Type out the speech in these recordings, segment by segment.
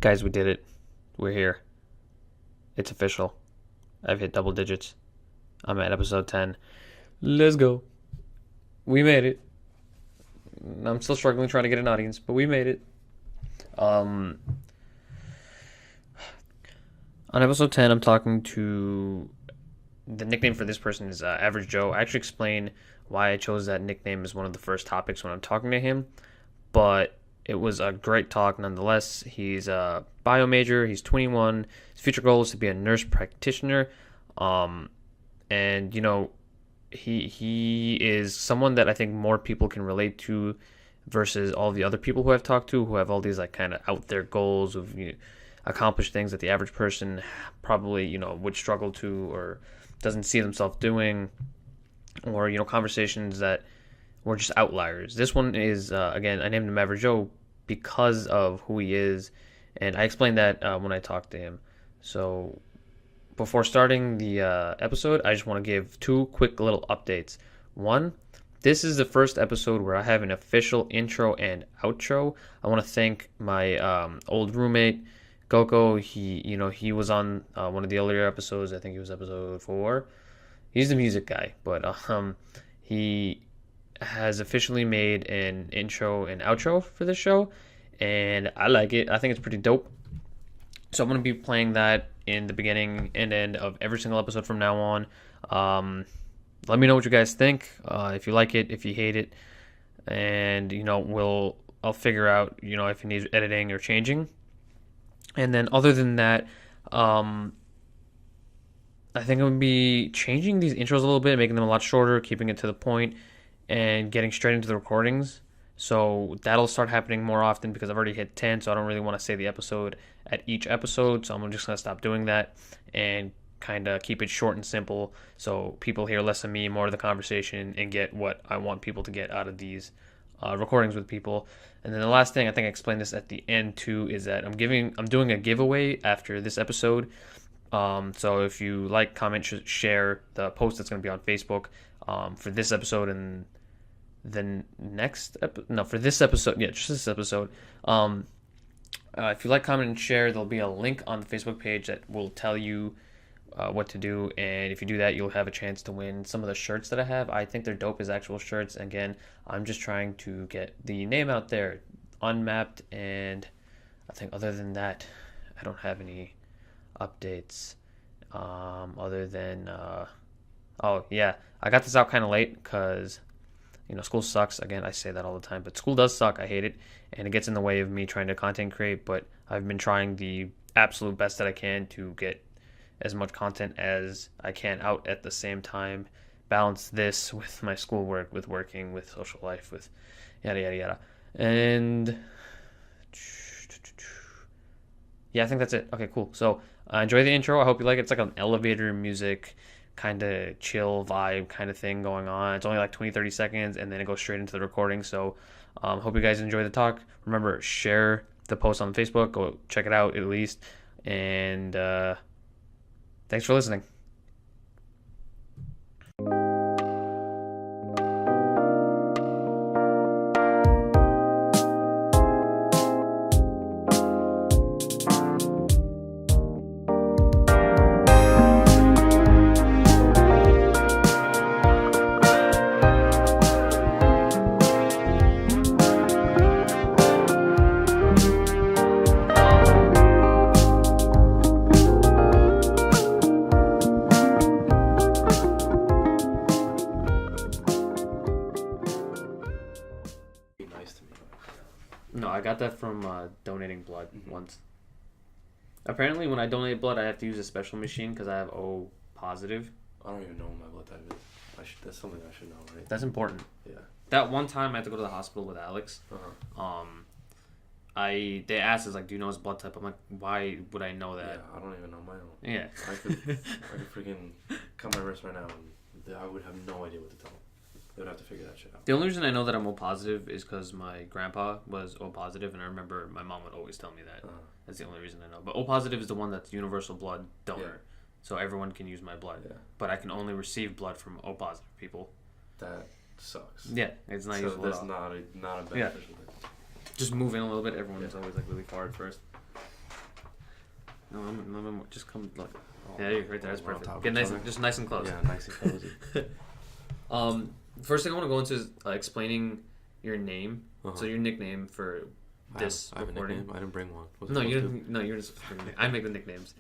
Guys, we did it. We're here. It's official. I've hit double digits. I'm at episode 10. Let's go. We made it. I'm still struggling trying to get an audience, but we made it. On episode 10, I'm talking to... The nickname for this person is Average Joe. I actually explain why I chose that nickname as one of the first topics when I'm talking to him, but it was a great talk nonetheless. He's a bio major. He's 21. His future goal is to be a nurse practitioner. And, you know, he is someone that I think more people can relate to versus all the other people who I've talked to who have all these, like, kind of out there goals of, you know, accomplish things that the average person probably, you know, would struggle to or doesn't see themselves doing, or, you know, conversations that were just outliers. This one is, again, I named him Average Joe because of who he is, and I explained that when I talked to him. So before starting the episode, I just want to give two quick little updates. One, this is the first episode where I have an official intro and outro. I want to thank my old roommate, Goko. He was on one of the earlier episodes. I think it was episode 4. He's the music guy, but he has officially made an intro and outro for this show, and I like it. I think it's pretty dope. So I'm going to be playing that in the beginning and end of every single episode from now on. Let me know what you guys think, if you like it, if you hate it, and, you know, I'll figure out, you know, if it needs editing or changing. And then other than that, I think I'm going to be changing these intros a little bit, making them a lot shorter, keeping it to the point, and getting straight into the recordings. So that'll start happening more often because I've already hit 10, so I don't really want to say the episode at each episode. So I'm just going to stop doing that and kind of keep it short and simple so people hear less of me, more of the conversation, and get what I want people to get out of these recordings with people. And then the last thing, I think I explained this at the end too, is that I'm doing a giveaway after this episode. So if you like, comment, share the post that's going to be on Facebook for this episode and then for this episode, just this episode. If you like, comment, and share, there'll be a link on the Facebook page that will tell you what to do, and if you do that, you'll have a chance to win some of the shirts that I have. I think they're dope as actual shirts. Again, I'm just trying to get the name out there, Unmapped, and I think other than that, I don't have any updates other than oh yeah, I got this out kind of late because, you know, school sucks. Again, I say that all the time, but school does suck. I hate it, and it gets in the way of me trying to content create, but I've been trying the absolute best that I can to get as much content as I can out at the same time, balance this with my schoolwork, with working, with social life, with yada yada yada. And yeah, I think that's it. Okay, cool. So enjoy the intro. I hope you like it. It's like an elevator music kind of chill vibe kind of thing going on. It's only like 20-30 seconds, and then it goes straight into the recording. So hope you guys enjoy the talk. Remember, share the post on Facebook. Go check it out at least. And thanks for listening. No, I got that from donating blood once. Apparently, when I donate blood, I have to use a special machine because I have O positive. I don't even know what my blood type is. That's something I should know, right? That's important. Yeah. That one time I had to go to the hospital with Alex. They asked us, like, do you know his blood type? I'm like, why would I know that? Yeah, I don't even know my own. Yeah. I could freaking cut my wrist right now and I would have no idea what to tell him. They would have to figure that shit out. The only reason I know that I'm O positive is because my grandpa was O positive, and I remember my mom would always tell me that. That's the only reason I know. But O positive is the one that's universal blood donor. Yeah. So everyone can use my blood. Yeah. But I can only receive blood from O positive people. That sucks. Yeah, it's not so useful that's not a beneficial thing. Just move in a little bit. Everyone's always like really far at first. No, just come look. Oh, Yeah, you're right there. That's we're on perfect. top of Get each nice, other? just nice and close. Yeah, nice and cozy. First thing I want to go into is explaining your name. Uh-huh. So your nickname for this I have recording. A nickname. I didn't bring one. No, you didn't. No, you're just. I make the nicknames.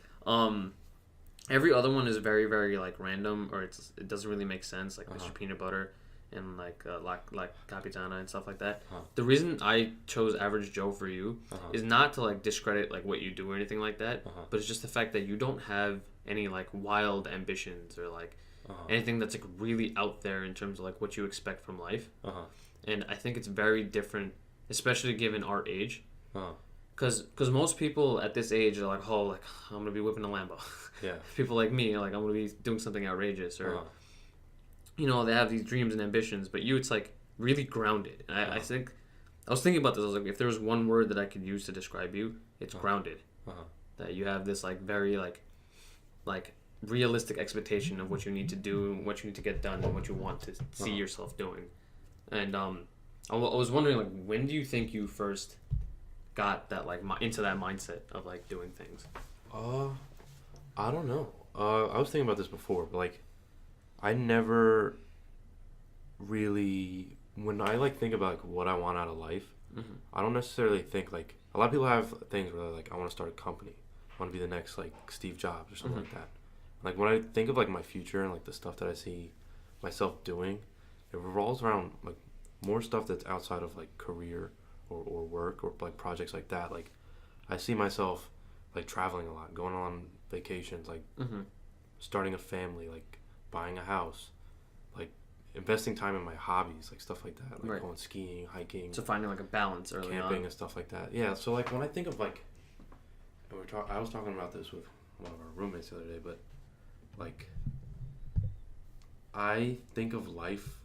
Every other one is very, very like random, or it doesn't really make sense. Like Mr. Peanut Butter, and like Capitana and stuff like that. The reason I chose Average Joe for you is not to like discredit like what you do or anything like that, but it's just the fact that you don't have any like wild ambitions or like anything that's like really out there in terms of like what you expect from life. And I think it's very different, especially given our age. Because most people at this age are like, oh, like I'm gonna be whipping a Lambo. Yeah. People like me are like, I'm gonna be doing something outrageous, or you know, they have these dreams and ambitions. But you, it's like really grounded. And I think I was thinking about this. I was like, if there was one word that I could use to describe you, it's grounded. That you have this like very like realistic expectation of what you need to do, and what you need to get done, and what you want to see yourself doing. And I was wondering, like, when do you think you first got that like into that mindset of like doing things? I don't know. I was thinking about this before, but like, I never really, when I like think about like what I want out of life, I don't necessarily think like, a lot of people have things where they're like, I want to start a company, I want to be the next like Steve Jobs or something like that. Like when I think of like my future and like the stuff that I see myself doing, it revolves around like more stuff that's outside of like career or work or like projects like that. Like I see myself like traveling a lot, going on vacations, like starting a family, like buying a house, like investing time in my hobbies, like stuff like that, like going skiing, hiking. So finding like a balance early camping on. And stuff like that. Yeah. So like when I think of like, I was talking about this with one of our roommates the other day, but like I think of life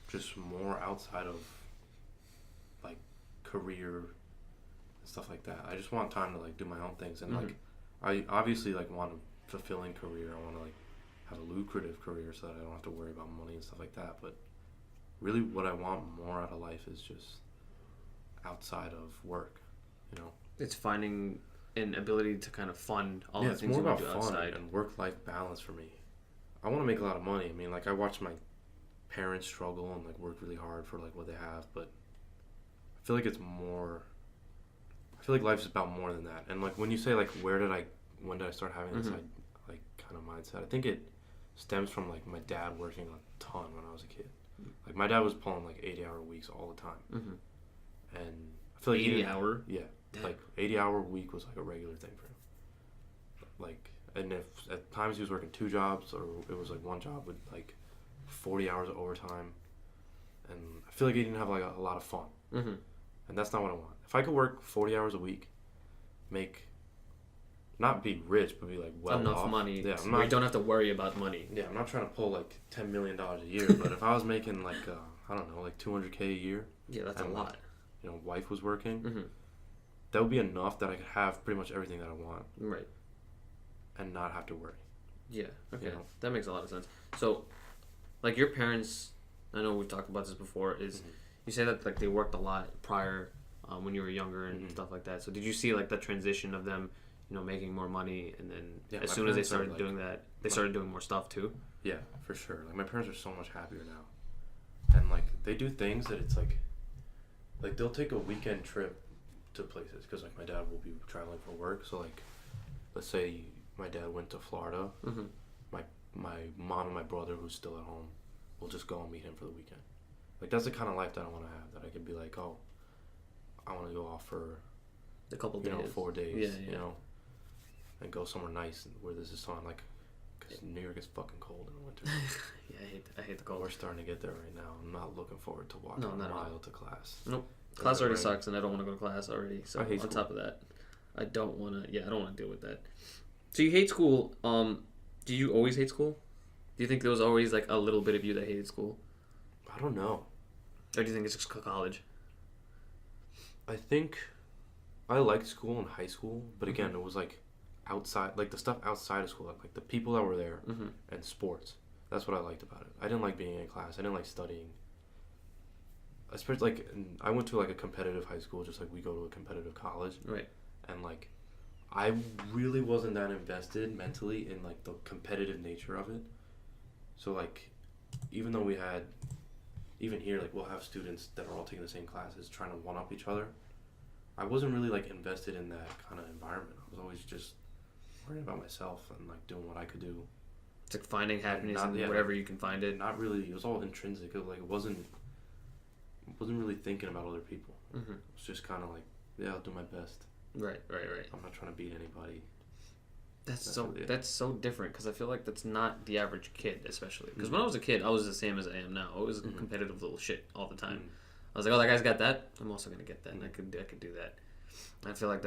just more outside of like career and stuff like that. I just want time to like do my own things, and like I obviously like want a fulfilling career. I want to like have a lucrative career so that I don't have to worry about money and stuff like that. But really what I want more out of life is just outside of work, you know. It's finding an ability to kind of fund all the it's things more you about do fun outside. and work-life balance for me. I want to make a lot of money. I mean, like I watch my parents struggle and like work really hard for like what they have, but I feel like it's more, I feel like life's about more than that. And like when you say like when did I start having this like kind of mindset, I think it stems from like my dad working a ton when I was a kid. Like my dad was pulling like 80-hour weeks all the time. And I feel like 80-hour? Yeah. Damn. Like 80-hour week was like a regular thing for him. Like, and if at times he was working 2 jobs, or it was like one job with like 40 hours of overtime, and I feel like he didn't have like a lot of fun. And that's not what I want. If I could work 40 hours a week, not be rich, but be like well enough off. money. Yeah, where you don't have to worry about money. Yeah, I'm not trying to pull like $10 million a year, but if I was making like I don't know, like $200K a year. Yeah, that's a lot. You know, wife was working. That would be enough that I could have pretty much everything that I want. Right. And not have to worry. Yeah. Okay. You know? That makes a lot of sense. So, like your parents, I know we've talked about this before. Is you say that like they worked a lot prior when you were younger and stuff like that. So did you see like the transition of them, you know, making more money, and then as soon as they started doing that, they started doing more stuff too? Yeah, for sure. Like my parents are so much happier now, and like they do things that it's like they'll take a weekend trip to places, because like my dad will be traveling for work. So like, let's say my dad went to Florida, my mom and my brother, who's still at home, will just go and meet him for the weekend. Like that's the kind of life that I want to have. That I could be like, oh, I want to go off for a couple days, 4 days, yeah. you know, and go somewhere nice where there's a sun. Like, because New York is fucking cold in the winter. Yeah, I hate the cold. We're starting to get there right now. I'm not looking forward to walking a mile to class. Nope. Class already sucks, and I don't want to go to class already. So on top of that, I don't want to. Yeah, I don't want to deal with that. So you hate school. Do you always hate school? Do you think there was always like a little bit of you that hated school? I don't know. Or do you think it's just college? I think I liked school in high school, but again, it was like outside, like the stuff outside of school, like the people that were there and sports. That's what I liked about it. I didn't like being in class. I didn't like studying. Especially like I went to like a competitive high school, just like we go to a competitive college. Right. And like I really wasn't that invested mentally in like the competitive nature of it. So like, even though we had, even here, like we'll have students that are all taking the same classes trying to one up each other. I wasn't really like invested in that kind of environment. I was always just worrying about myself and like doing what I could do. It's like finding happiness in whatever you can find it. Not really. It was all intrinsic. It wasn't really thinking about other people. Mm-hmm. It was just kind of like, yeah, I'll do my best. Right. I'm not trying to beat anybody. That's so different because I feel like that's not the average kid, especially because when I was a kid, I was the same as I am now. I was a competitive little shit all the time. I was like, oh, that guy's got that. I'm also gonna get that, and I could do that. I feel like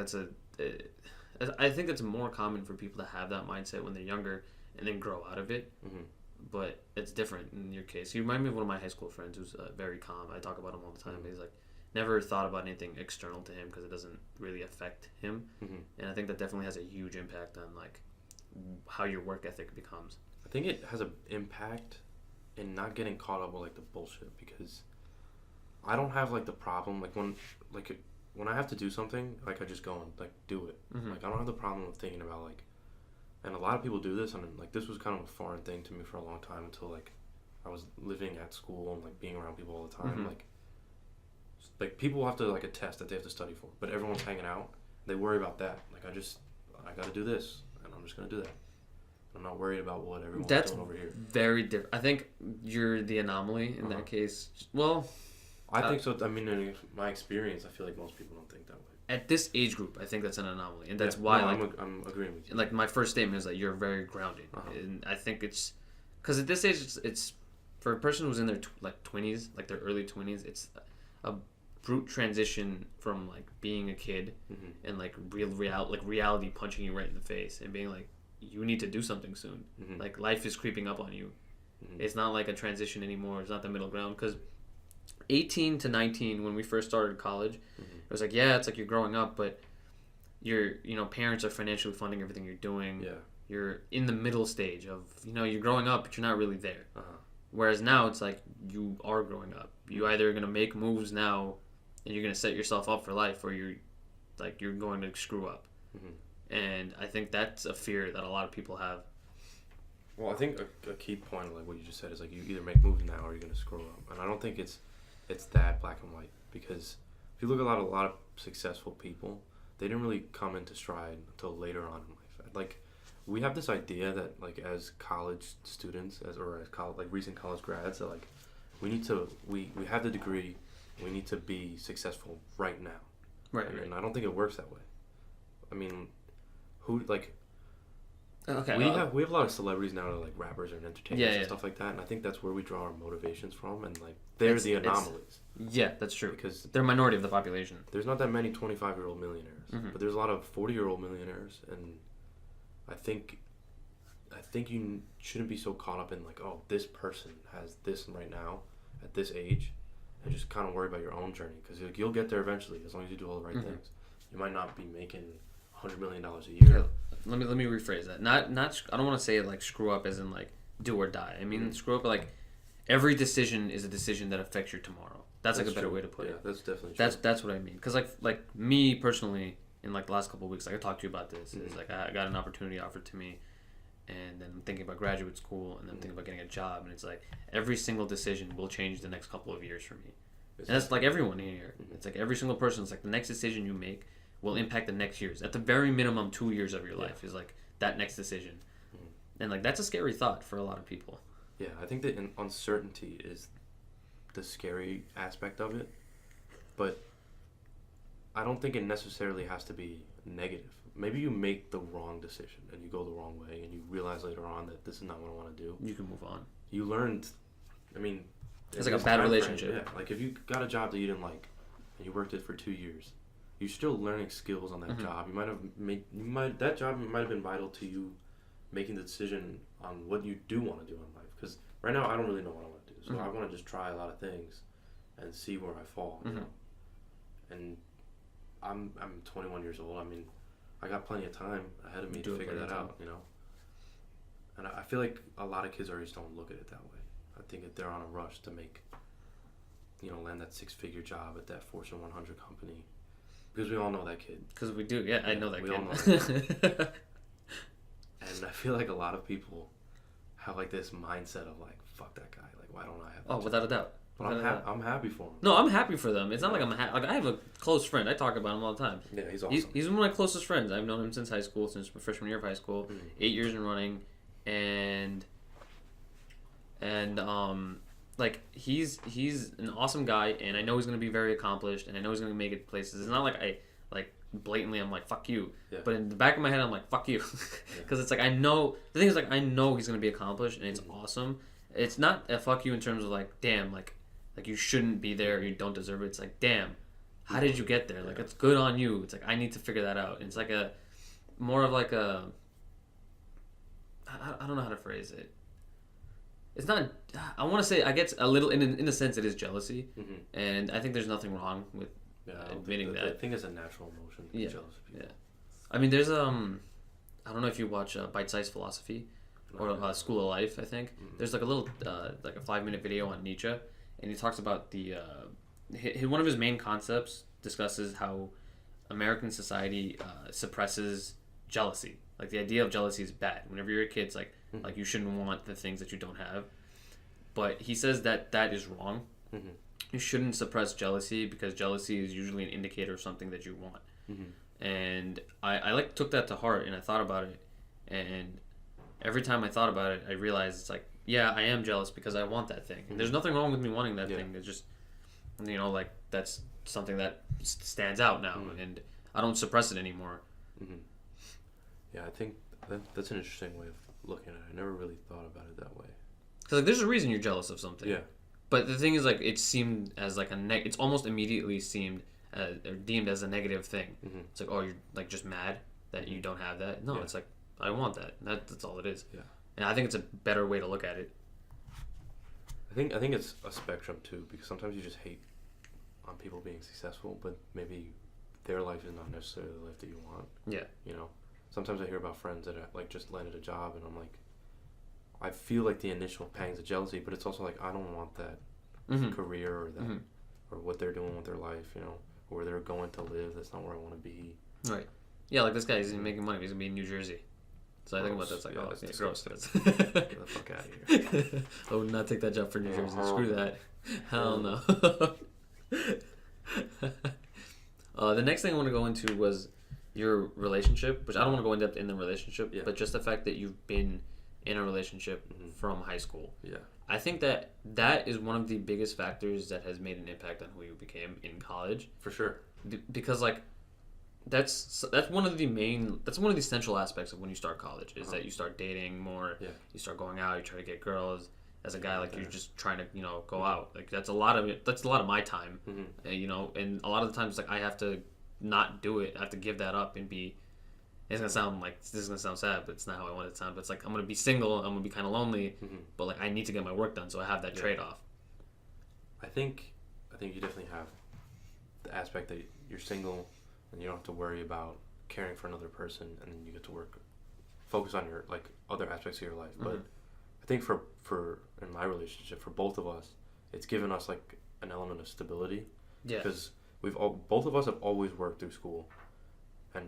I think it's more common for people to have that mindset when they're younger and then grow out of it. Mm-hmm. But it's different in your case. You remind me of one of my high school friends who's very calm. I talk about him all the time. Mm-hmm. He's like never thought about anything external to him because it doesn't really affect him. Mm-hmm. And I think that definitely has a huge impact on like how your work ethic becomes. I think it has an impact in not getting caught up with like the bullshit, because I don't have like the problem like when I have to do something, like I just go and like do it. Mm-hmm. Like I don't have the problem of thinking about like, and a lot of people do this, and like this was kind of a foreign thing to me for a long time until like I was living at school and like being around people all the time. Mm-hmm. Like people have to like a test that they have to study for, but everyone's hanging out. They worry about that. Like I got to do this, and I'm just gonna do that. I'm not worried about what everyone's doing over here. Very different. I think you're the anomaly in that case. Well, I think so. I mean, in my experience, I feel like most people don't think that way. At this age group, I think that's an anomaly, and that's why I'm agreeing with you. Like my first statement is that you're very grounded, and I think it's because at this age, it's for a person who's in their 20s, like their early 20s, it's a brute transition from like being a kid and like reality punching you right in the face and being like, you need to do something soon. Mm-hmm. Like life is creeping up on you. Mm-hmm. It's not like a transition anymore. It's not the middle ground, because 18 to 19 when we first started college, it was like, yeah, it's like you're growing up, but parents are financially funding everything you're doing. Yeah. You're in the middle stage of, you're growing up, but you're not really there. Whereas now it's like you are growing up. You either are going to make moves now and you're going to set yourself up for life, or you're going to screw up. Mm-hmm. And I think that's a fear that a lot of people have. Well, I think a key point of like what you just said is like you either make moves now or you're going to screw up. And I don't think it's that black and white, because if you look at a lot of successful people, they didn't really come into stride until later on in life. Like we have this idea that like as college students, as recent college grads, that like we have the degree, we need to be successful right now. Right. And I don't think it works that way. I mean, okay. We have a lot of celebrities now that are like rappers and entertainers and stuff like that, and I think that's where we draw our motivations from, and like they're the anomalies. Yeah, that's true. Because they're a minority of the population. There's not that many 25-year-old millionaires, but there's a lot of 40-year-old millionaires, and I think you shouldn't be so caught up in like, oh, this person has this right now at this age, and just kind of worry about your own journey, because you'll get there eventually as long as you do all the right things. You might not be making $100 million a year. Yeah. Let me rephrase that. Not I don't want to say like screw up as in like do or die. I mean screw up like every decision is a decision that affects your tomorrow. That's like a better way to put it. That's definitely true. That's what I mean. Because like me personally, in like the last couple of weeks, like I talked to you about this. Is like I got an opportunity offered to me, and then I'm thinking about graduate school, and then I'm thinking about getting a job, and it's like every single decision will change the next couple of years for me. And that's like everyone here. It's like every single person. It's like the next decision you make will impact the next years. At the very minimum, 2 years of your life is like that next decision. And like that's a scary thought for a lot of people. Yeah, I think that uncertainty is the scary aspect of it, but I don't think it necessarily has to be negative. Maybe you make the wrong decision and you go the wrong way and you realize later on that this is not what I want to do. You can move on. You learned, I mean... It's like a bad relationship. Yeah, like if you got a job that you didn't like and you worked it for 2 years, you're still learning skills on that job. That job might have been vital to you making the decision on what you do want to do in life. Because right now I don't really know what I want to do, so I want to just try a lot of things and see where I fall. You know? And I'm 21 years old. I mean, I got plenty of time ahead of me to figure that out. You know, and I feel like a lot of kids already just don't look at it that way. I think that they're on a rush to make, land that 6-figure job at that Fortune 100 company. Because we all know that kid. Because we do. Yeah, I know that we kid. all know that kid. And I feel like a lot of people have like this mindset of like, fuck that guy. Like, why don't I have that Without a doubt. But I'm happy for him. No, I'm happy for them. It's not like I'm like I have a close friend. I talk about him all the time. Yeah, he's awesome. He's one of my closest friends. I've known him since high school, since my freshman year of high school, 8 years in running, and like he's an awesome guy, and I know he's gonna be very accomplished, and I know he's gonna make it places. It's not like I like blatantly I'm like fuck you, but in the back of my head I'm like fuck you, because it's like I know the thing is like I know he's gonna be accomplished, and it's awesome. It's not a fuck you in terms of like damn like you shouldn't be there, or you don't deserve it. It's like damn, how did you get there? Like it's good on you. It's like I need to figure that out. And it's like a more of like a I don't know how to phrase it. It's not. I want to say I get a little in a sense it is jealousy, and I think there's nothing wrong with admitting that. I think it's a natural emotion to be jealous of people. Yeah, I mean there's I don't know if you watch Bite Size Philosophy or School of Life. I think there's like a little like a 5-minute video on Nietzsche, and he talks about the one of his main concepts discusses how American society suppresses jealousy. Like the idea of jealousy is bad. Whenever you're a kid, it's like you shouldn't want the things that you don't have. But he says that is wrong. You shouldn't suppress jealousy because jealousy is usually an indicator of something that you want. And I like took that to heart, and I thought about it. And every time I thought about it, I realized it's like, yeah, I am jealous because I want that thing. And there's nothing wrong with me wanting that thing. It's just, like that's something that stands out now, and I don't suppress it anymore. Yeah, I think that's an interesting way of looking at it. I never really thought about it that way. Because like, there's a reason you're jealous of something. Yeah. But the thing is, like, it seemed as like it's almost immediately seemed or deemed as a negative thing. It's like, oh, you're like just mad that you don't have that. No, it's like I want that. That's all it is. Yeah. And I think it's a better way to look at it. I think it's a spectrum too, because sometimes you just hate on people being successful, but maybe their life is not necessarily the life that you want. Yeah. Sometimes I hear about friends that like just landed a job, and I'm like, I feel like the initial pangs of jealousy, but it's also like I don't want that career or that or what they're doing with their life, or where they're going to live. That's not where I want to be. Right. Yeah, like this guy, he's making money. He's gonna be in New Jersey. So I think about that's like, that's gross. Get the fuck out of here. I would not take that job for New Jersey. Screw that. Hell no. The next thing I want to go into was your relationship, which I don't want to go in depth in the relationship, but just the fact that you've been in a relationship from high school. Yeah. I think that is one of the biggest factors that has made an impact on who you became in college. For sure. Because like that's one of the essential aspects of when you start college is that you start dating more. Yeah. You start going out. You try to get girls. As a guy, like you're just trying to go out. Like that's a lot of my time. And a lot of the times like I have to not do it. I have to give that up and be. This is gonna sound sad, but it's not how I want it to sound. But it's like I'm gonna be single. I'm gonna be kind of lonely. But like I need to get my work done, so I have that trade off. I think you definitely have the aspect that you're single and you don't have to worry about caring for another person, and then you get to focus on your like other aspects of your life. But I think for in my relationship, for both of us, it's given us like an element of stability. Yeah. Because both of us have always worked through school, and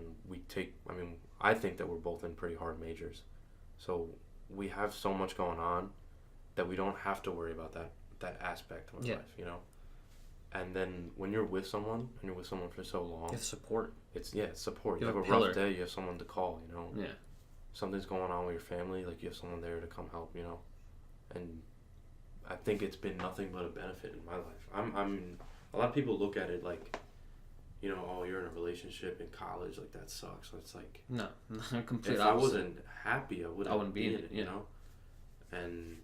I think that we're both in pretty hard majors, so we have so much going on that we don't have to worry about that aspect of our life, And then when you're with someone, and you're with someone for so long, you have support. It's support. You have a rough day, you have someone to call, Yeah. Something's going on with your family, like you have someone there to come help, And I think it's been nothing but a benefit in my life. I'm a lot of people look at it like, oh, you're in a relationship in college, like that sucks. So it's like no, complete if opposite. I wasn't happy, I wouldn't be in it, And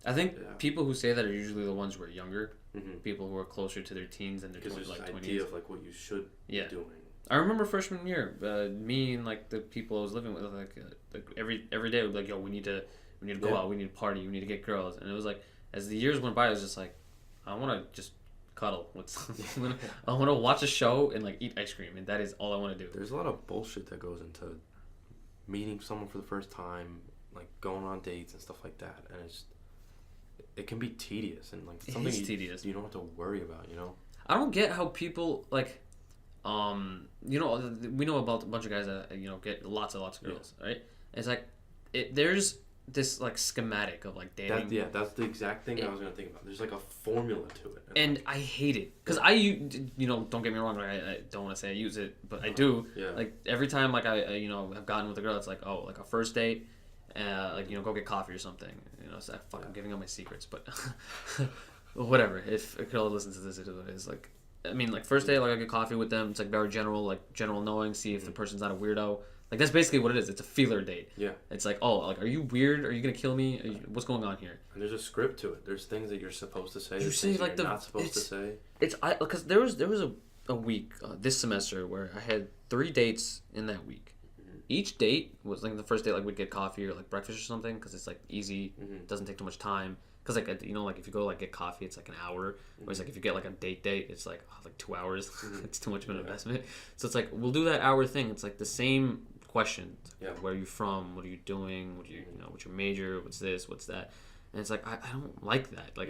I think people who say that are usually the ones who are younger, people who are closer to their teens and their 20s, like 20s. Idea of like what you should be doing. I remember freshman year, me and like the people I was living with, like every day, would be like, yo, we need to go out, we need to party, we need to get girls, and it was like as the years went by, I was just like, I want to just cuddle with someone. I want to watch a show and like eat ice cream, and that is all I want to do. There's a lot of bullshit that goes into meeting someone for the first time, like going on dates and stuff like that, and it can be tedious and like something tedious. You don't have to worry about, I don't get how people like. we know about a bunch of guys that get lots and lots of girls, right? And it's like there's this like schematic of like dating. That's the exact thing I was gonna think about. There's like a formula to it, and I hate it because don't get me wrong, like, I don't want to say I use it, but I do. Yeah. Like every time like I have gotten with a girl, it's like, oh, like a first date, go get coffee or something. So I'm giving up my secrets, but whatever. If a girl listens to this, it is what it is. Like, I mean, like first date, like I get coffee with them. It's like very general, like general knowing. See if the person's not a weirdo. Like that's basically what it is. It's a feeler date. Yeah. It's like, oh, like, are you weird? Are you gonna kill me? What's going on here? And there's a script to it. There's things that you're supposed to say. You say like you're not supposed to say. Because there was a week this semester where I had 3 dates in that week. Mm-hmm. Each date was like the first date, like we'd get coffee or like breakfast or something because it's like easy, doesn't take too much time. Because like like if you go like get coffee, it's like an hour. Whereas like if you get like a date, it's like 2 hours. It's too much of an investment. So it's like we'll do that hour thing. It's like the same questions. Like, where are you from? What are you doing? What do you what's your major? What's this? What's that? And it's like I don't like that. Like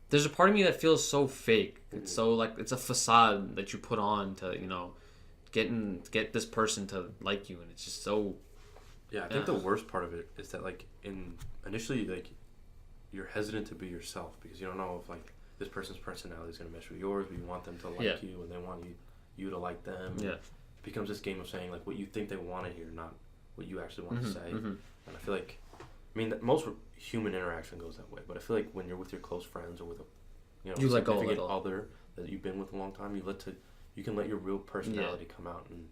there's a part of me that feels so fake. It's so like it's a facade that you put on to get this person to like you, and it's just so. Yeah, I think the worst part of it is that like initially like you're hesitant to be yourself because you don't know if like this person's personality is gonna mesh with yours, but you want them to like you, and they want you to like them. Yeah. It becomes this game of saying like what you think they want to hear, not what you actually want to say. And I feel like, most human interaction goes that way. But I feel like when you're with your close friends or with a you let go significant other that you've been with a long time, you can let your real personality come out. And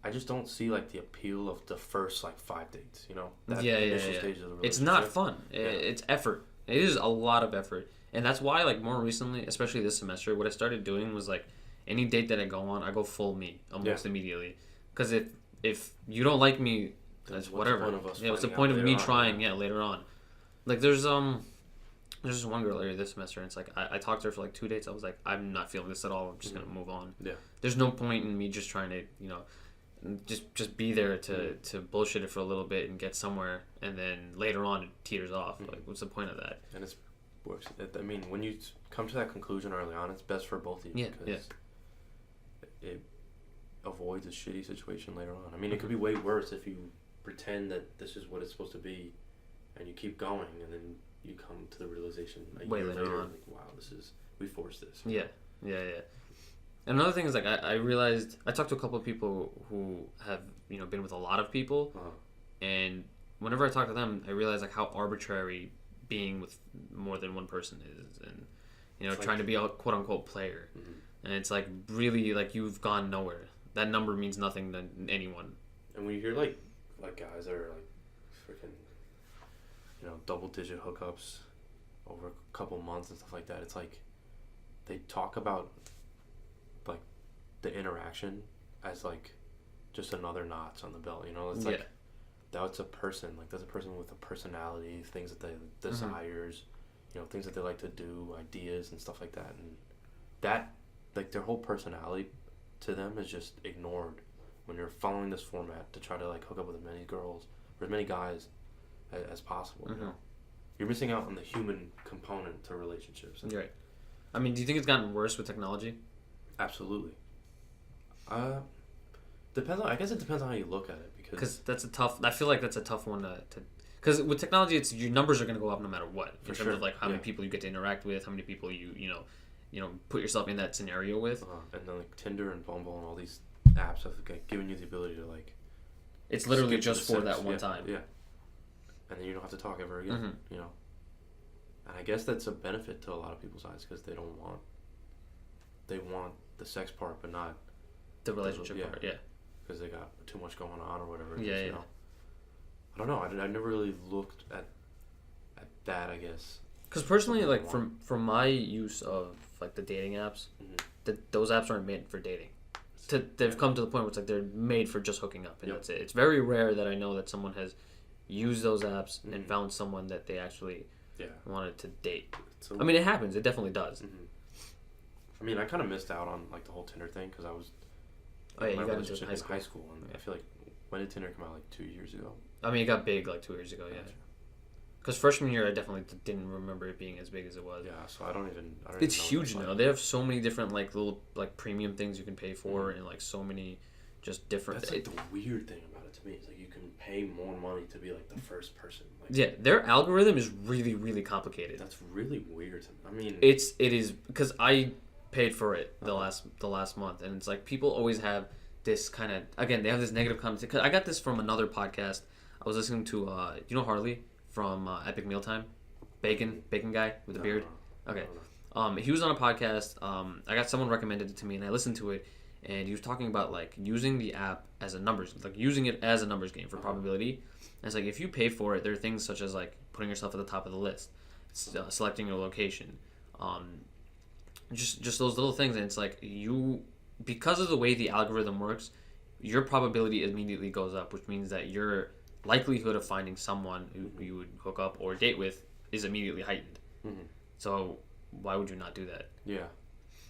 I just don't see like the appeal of the first like 5 dates. That initial stages of the relationship. It's not fun. It's effort. It is a lot of effort, and that's why like more recently, especially this semester, what I started doing was like. Any date that I go on, I go full me almost immediately. Because if you don't like me, that's whatever. What's the point of me trying? Later on. Like there's this one girl earlier this semester, and it's like I talked to her for like 2 dates. I was like, I'm not feeling this at all. I'm just gonna move on. Yeah. There's no point in me just trying to just be there to bullshit it for a little bit and get somewhere, and then later on it teeters off. Like what's the point of that? And it works. I mean, when you come to that conclusion early on, it's best for both of you. Because it avoids a shitty situation later on. I mean, it could be way worse if you pretend that this is what it's supposed to be, and you keep going, and then you come to the realization way later on, like, wow, we forced this. Yeah. And another thing is like I realized I talked to a couple of people who have been with a lot of people, and whenever I talk to them, I realize like how arbitrary being with more than one person is, and trying to be a quote unquote player. And it's like really like you've gone nowhere. That number means nothing to anyone. And when you hear like guys that are like freaking double digit hookups over a couple months and stuff like that, it's like they talk about like the interaction as like just another notch on the belt. It's like that's a person. Like that's a person with a personality, things that they desires, things that they like to do, ideas and stuff like that, and that. Like their whole personality to them is just ignored when you're following this format to try to like hook up with as many girls or as many guys as possible. You're missing out on the human component to relationships. You're right. I mean, do you think it's gotten worse with technology? Absolutely. Depends on. I guess it depends on how you look at it because that's a tough. I feel like that's a tough one to. Because with technology, it's your numbers are going to go up no matter what. In terms of like how many people you get to interact with, how many people you put yourself in that scenario with. And then like Tinder and Bumble and all these apps have like, given you the ability to like. It's literally just for that one time. Yeah. And then you don't have to talk ever again. And I guess that's a benefit to a lot of people's eyes because they want the sex part but not the relationship part. Yeah. Because they got too much going on or whatever. Yeah. I don't know. I never really looked at that. I guess. Because personally, like from my use of like the dating apps, those apps aren't made for dating. They've come to the point where it's like they're made for just hooking up, and that's it. It's very rare that I know that someone has used those apps and found someone that they actually wanted to date. I mean, it happens. It definitely does. I mean, I kind of missed out on like the whole Tinder thing because I was you got into it in high school, and I feel like when did Tinder come out? Like 2 years ago. I mean, it got big like 2 years ago. Yeah. Because freshman year, I definitely didn't remember it being as big as it was. Yeah, so I don't even. It's know huge now. They have so many different like little like premium things you can pay for, and like so many just different. That's like the weird thing about it to me. It's like you can pay more money to be like the first person. Like, yeah, their algorithm is really really complicated. That's really weird. I mean, it is because I paid for it the last month, and it's like people always have this kind of again they have this negative comment. Cause I got this from another podcast. I was listening to you know Harley from Epic Mealtime, bacon guy with a beard. Okay, he was on a podcast. I got someone recommended it to me, and I listened to it, and he was talking about like using the app as a numbers, like using it as a numbers game for probability. And it's like if you pay for it, there are things such as like putting yourself at the top of the list, selecting your location, just those little things, and it's like you because of the way the algorithm works, your probability immediately goes up, which means that your likelihood of finding someone who you would hook up or date with is immediately heightened. Mm-hmm. So why would you not do that? Yeah,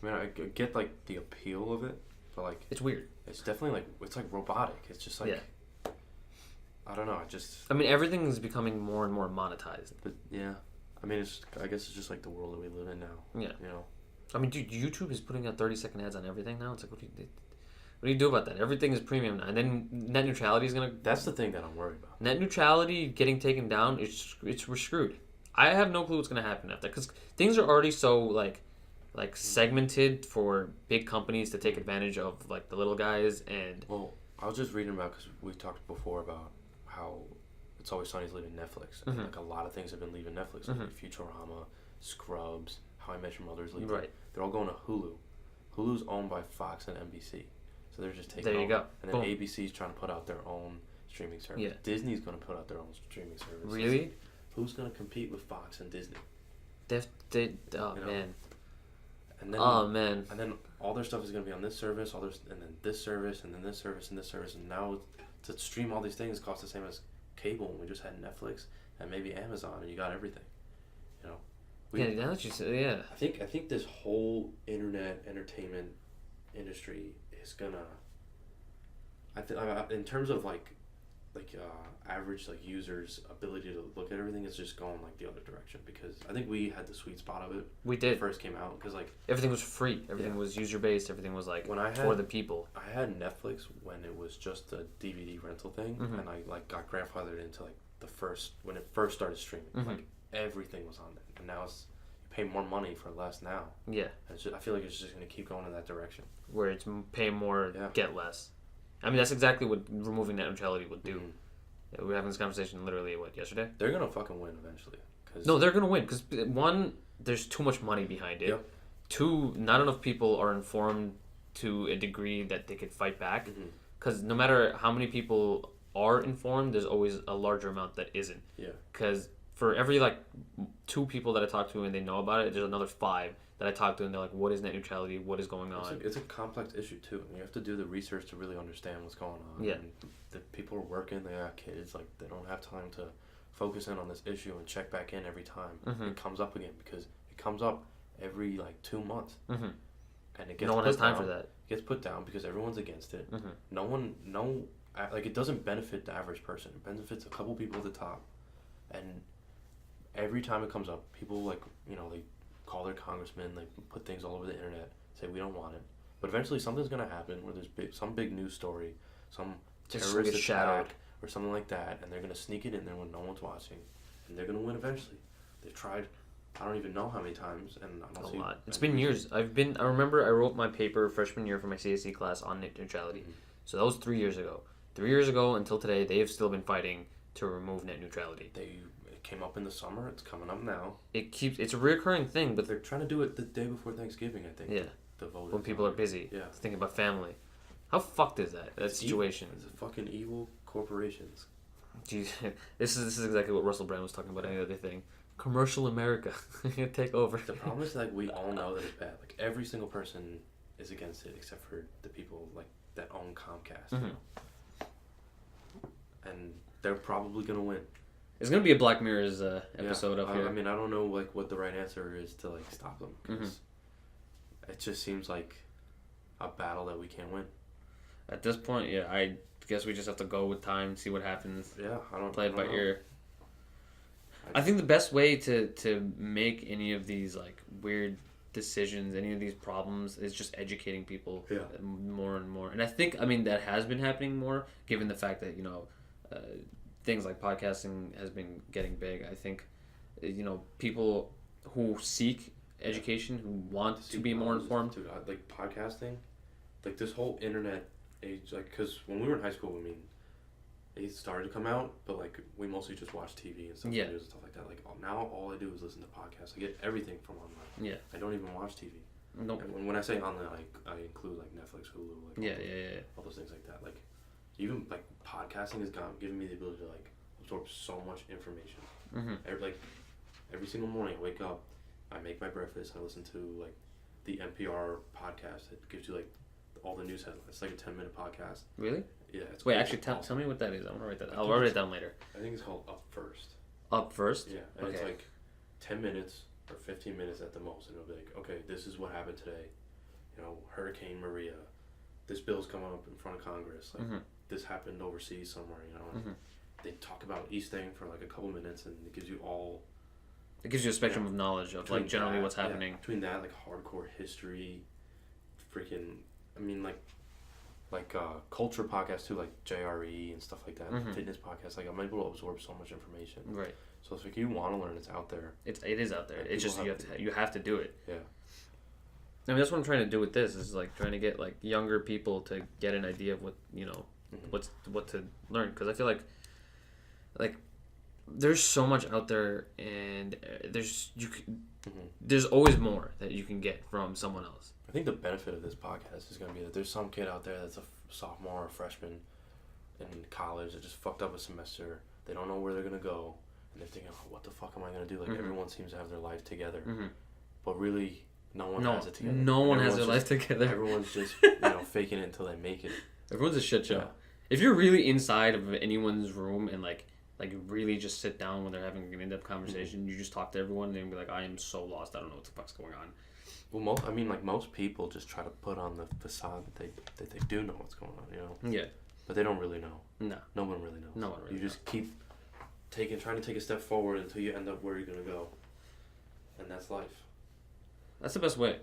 I mean, I get like the appeal of it, but like it's weird. It's definitely like it's like robotic. It's just like I don't know. I mean, everything is becoming more and more monetized. But yeah, I mean, I guess it's just like the world that we live in now. Yeah, you know. I mean, dude, YouTube is putting out 30-second ads on everything now. It's like, what do you do about that? Everything is premium now, and then net neutrality is gonna. That's the thing that I'm worried about. Net neutrality getting taken down, we're screwed. I have no clue what's gonna happen after because things are already so like segmented for big companies to take advantage of like the little guys and. Well, I was just reading about because we talked before about how It's Always Sunny's leaving Netflix, and like a lot of things have been leaving Netflix, like Futurama, Scrubs, How I Met Your Mother's leaving. Right. They're all going to Hulu. Hulu's owned by Fox and NBC. So they're just taking there you over. Go. And then ABC's trying to put out their own streaming service. Yeah. Disney's going to put out their own streaming service. Really? Who's going to compete with Fox and Disney? Man. And then, And then all their stuff is going to be on this service, and then this service, and then this service, and this service. And now to stream all these things costs the same as cable. And we just had Netflix and maybe Amazon, and you got everything. You know. Now that you say, yeah. I think this whole internet entertainment industry is gonna. In terms of like average like users' ability to look at everything is just going like the other direction because I think we had the sweet spot of it. We did. When it first came out because like everything was free, everything was user based, everything was like for the people. I had Netflix when it was just a DVD rental thing, and I like got grandfathered into like when it first started streaming. Like everything was on there, and now it's you pay more money for less now. Yeah, I feel like it's just gonna keep going in that direction where it's pay more, get less. I mean, that's exactly what removing net neutrality would do. We were having this conversation literally, yesterday? They're going to fucking win eventually. No, they're going to win. Because, one, there's too much money behind it. Yep. Two, not enough people are informed to a degree that they could fight back. Because no matter how many people are informed, there's always a larger amount that isn't. Yeah. Because for every, 2 people that I talk to and they know about it, there's another 5 that I talk to and they're like, what is net neutrality? What is going on? It's a complex issue too. And you have to do the research to really understand what's going on. Yeah. And the people are working, they got kids, they don't have time to focus in on this issue and check back in every time it comes up again because it comes up every 2 months. And it gets no one has time for that. It gets put down because everyone's against it. It doesn't benefit the average person. It benefits a couple people at the top. And every time it comes up, people they call their congressman, they put things all over the internet, say we don't want it. But eventually something's going to happen where there's some big news story, some terrorist attack or something like that, and they're going to sneak it in there when no one's watching, and they're going to win eventually. They've tried, I don't even know how many times, and I don't see... A lot. It's been years. I remember I wrote my paper freshman year for my CSE class on net neutrality. So that was 3 years ago. 3 years ago until today, they have still been fighting to remove net neutrality. It came up in the summer. It's coming up now. It's a recurring thing, but they're trying to do it the day before Thanksgiving, I think. Yeah. The voters. When people are busy. Yeah. Thinking about family. How fucked is that situation? It's fucking evil corporations. Jeez, this is exactly what Russell Brand was talking about. Any other thing, commercial America, take over. The problem is we all know that it's bad. Every single person is against it except for the people that own Comcast. You know? And they're probably gonna win. It's gonna be a Black Mirror's episode up here. I mean, I don't know what the right answer is to stop them because it just seems like a battle that we can't win. At this point, yeah, I guess we just have to go with time, see what happens. Yeah, I don't play it by ear. I think the best way to make any of these like weird decisions, any of these problems, is just educating people more and more. And I think, I mean, that has been happening more, given the fact that, things like podcasting has been getting big. I think, people who seek education, who want to be more informed. Dude, like podcasting, like this whole internet age, like, because when we were in high school, I mean, it started to come out, but like we mostly just watch TV and stuff, news and stuff like that. Like now, all I do is listen to podcasts. I get everything from online. Yeah. I don't even watch TV. Nope. And when I say online, I include like Netflix, Hulu, like all those things like that. Like even like podcasting has given me the ability to like absorb so much information. Mm-hmm. Every single morning, I wake up, I make my breakfast, I listen to like the NPR podcast. It gives you like all the news headlines. It's like a 10-minute podcast. Really? Yeah. Wait, actually, tell me what that is. I want to write that. I'll write it down later. I think it's called Up First. Up First? Yeah. And it's like 10 minutes or 15 minutes at the most. And it'll be like, okay, this is what happened today. Hurricane Maria. This bill's coming up in front of Congress. Like, this happened overseas somewhere, They talk about each thing for like a couple minutes, and it gives you all... It gives you a spectrum of knowledge of like generally what's happening. Between that, like hardcore history, freaking... I mean, like culture podcasts too, like JRE and stuff like that, fitness podcasts. Like, I'm able to absorb so much information. Right. So if you want to learn, it's out there. It is out there. It's just you have to do it. Yeah. I mean, that's what I'm trying to do with this. Is like trying to get like younger people to get an idea of what what to learn, because I feel like there's so much out there, and there's always more that you can get from someone else. I think the benefit of this podcast is going to be that there's some kid out there that's a sophomore or a freshman in college that just fucked up a semester. They don't know where they're going to go, and they're thinking, what the fuck am I going to do? Like, everyone seems to have their life together, but really, no one has it together. No one has their life together. Everyone's just faking it until they make it. Everyone's a shit show. Yeah. If you're really inside of anyone's room and like really just sit down when they're having an in-depth conversation, you just talk to everyone and be like, I am so lost. I don't know what the fuck's going on. Well, most people just try to put on the facade that they do know what's going on, Yeah. But they don't really know. No. No one really knows. No one really You just keep trying to take a step forward until you end up where you're gonna go, and that's life. That's the best way.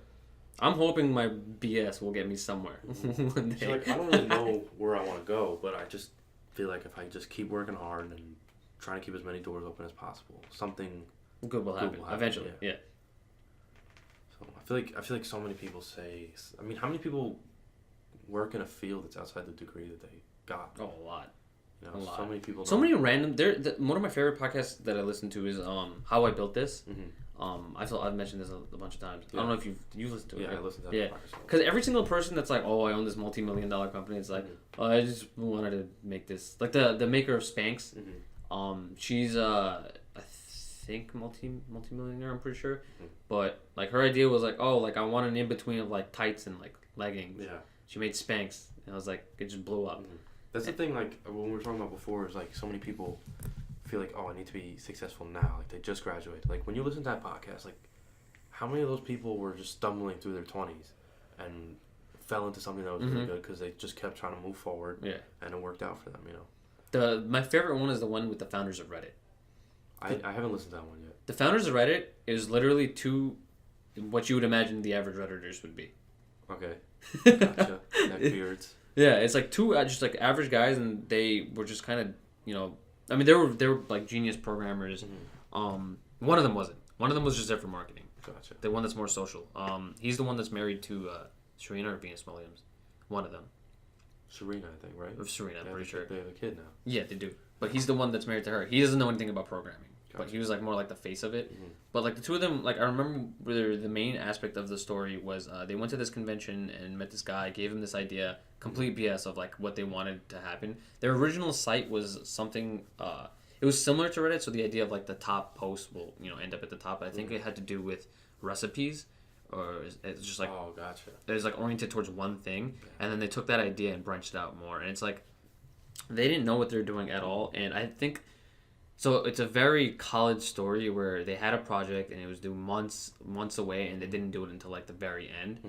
I'm hoping my BS will get me somewhere one day. So, I don't really know where I want to go, but I just feel like if I just keep working hard and trying to keep as many doors open as possible, something good will happen eventually. Yeah. So I feel like so many people say. I mean, how many people work in a field that's outside the degree that they got? Oh, a lot. A lot. So many people. So many random. One of my favorite podcasts that I listen to is How I Built This. I've mentioned this a bunch of times. Yeah. I don't know if you've listened to it. Yeah, right? I listened to that. Yeah, because every single person that's like, oh, I own this multi-million-dollar company, it's like, oh, I just wanted to make this. Like the maker of Spanx. She's I think multi-millionaire. I'm pretty sure, but like her idea was like, oh, like I want an in between of like tights and like leggings. Yeah. She made Spanx, and I was like, it just blew up. That's the thing. Like when we were talking about before, is like so many people feel like, oh, I need to be successful now. Like they just graduated. Like when you listen to that podcast, like how many of those people were just stumbling through their 20s and fell into something that was really good because they just kept trying to move forward. Yeah. And it worked out for them. My favorite one is the one with the founders of Reddit. I haven't listened to that one yet. The founders of Reddit is literally what you would imagine the average Redditors would be. Okay. Gotcha. Neckbeards. Yeah, it's like two just like average guys, and they were just kind of, I mean, they were like genius programmers. One of them wasn't. One of them was just there for marketing. Gotcha. The one that's more social. He's the one that's married to Serena or Venus Williams. One of them. Serena, I think, right? Or Serena, I'm pretty sure. They have a kid now. Yeah, they do. But he's the one that's married to her. He doesn't know anything about programming. Gotcha. But he was like more like the face of it. But like the two of them, like I remember the main aspect of the story was they went to this convention and met this guy, gave him this idea, complete BS of like what they wanted to happen. Their original site was something, it was similar to Reddit, so the idea of like the top post will end up at the top. I think it had to do with recipes, or it's just like, oh, gotcha. It was like oriented towards one thing, and then they took that idea and branched it out more. And it's like they didn't know what they're doing at all. And I think so. It's a very college story where they had a project and it was due months away, and they didn't do it until like the very end,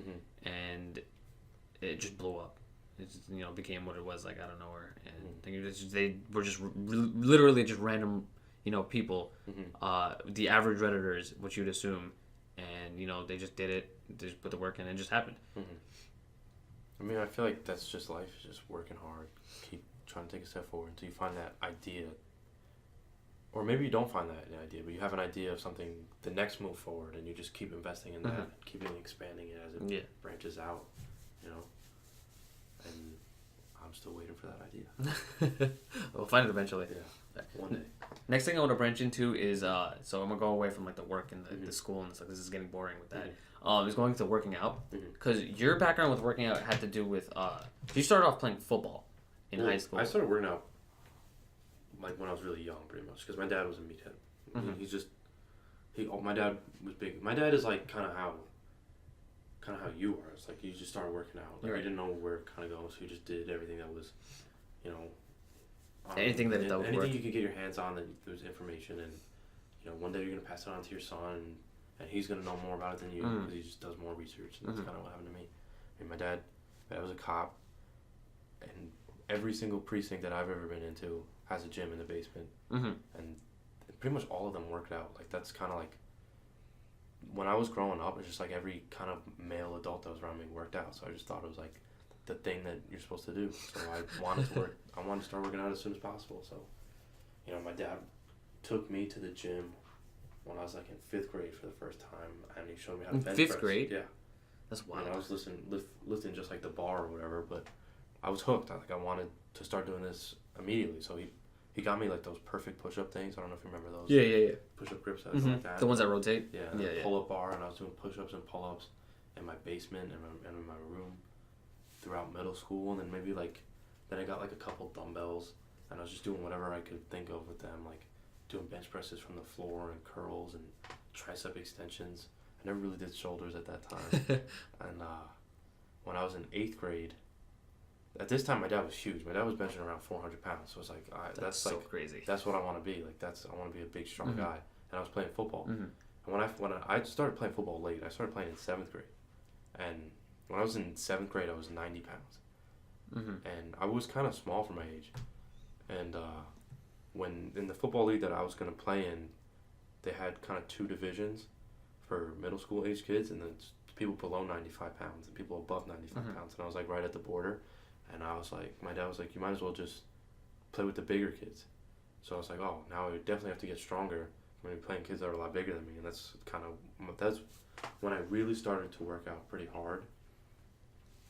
and it just blew up. It just, became what it was like out of nowhere. And I think they were just literally just random people, the average Redditors, what you'd assume, and they just did it, they just put the work in, and it just happened. I mean, I feel like that's just life, just working hard, keep trying to take a step forward until you find that idea. Or maybe you don't find that idea, but you have an idea of something, the next move forward, and you just keep investing in that, keeping expanding it as it branches out, And I'm still waiting for that idea. We'll find it eventually. Yeah, one day. Next thing I want to branch into is, so I'm going to go away from like the work and the school and stuff, because this is getting boring with that. Is going to working out, because your background with working out had to do with, you started off playing football in high school. I started working out like when I was really young, pretty much, because my dad was a meathead. My dad was big. My dad is like kind of how you are. It's like you just started working out. Like, you didn't know where it kind of goes, so you just did everything that was, anything that would anything work. you could get your hands on, that there was information, and one day you're gonna pass it on to your son, and he's gonna know more about it than you, because he just does more research. And that's kind of what happened to me. I mean, my dad was a cop, and every single precinct that I've ever been into has a gym in the basement, and pretty much all of them worked out. Like, that's kind of like, when I was growing up, it's just like every kind of male adult that was around me worked out. So I just thought it was like the thing that you're supposed to do. So I wanted to start working out as soon as possible. So, my dad took me to the gym when I was like in 5th grade for the first time, and he showed me how to bench press. 5th grade? Yeah. That's wild. I was lifting just like the bar or whatever, but I was hooked. I wanted to start doing this immediately. So he got me like those perfect push-up things. I don't know if you remember those. Yeah. Push-up grips, like that. The ones that rotate. Yeah. Pull-up bar, and I was doing push-ups and pull-ups in my basement and in my room throughout middle school, and then then I got like a couple dumbbells, and I was just doing whatever I could think of with them, like doing bench presses from the floor and curls and tricep extensions. I never really did shoulders at that time. And when I was in 8th grade, at this time my dad was huge. My dad was benching around 400 pounds. So it's like, that's so like crazy. That's what I want to be. Like, I want to be a big, strong guy. And I was playing football. And when I started playing football late, I started playing in 7th grade. And when I was in 7th grade, I was 90 pounds. And I was kind of small for my age. And when in the football league that I was going to play in, they had kind of 2 divisions for middle school age kids, and then people below 95 pounds and people above 95 pounds. And I was like right at the border. And I was like, my dad was like, you might as well just play with the bigger kids. So I was like, oh, now I definitely have to get stronger. I'm going to be playing kids that are a lot bigger than me. And that's when I really started to work out pretty hard.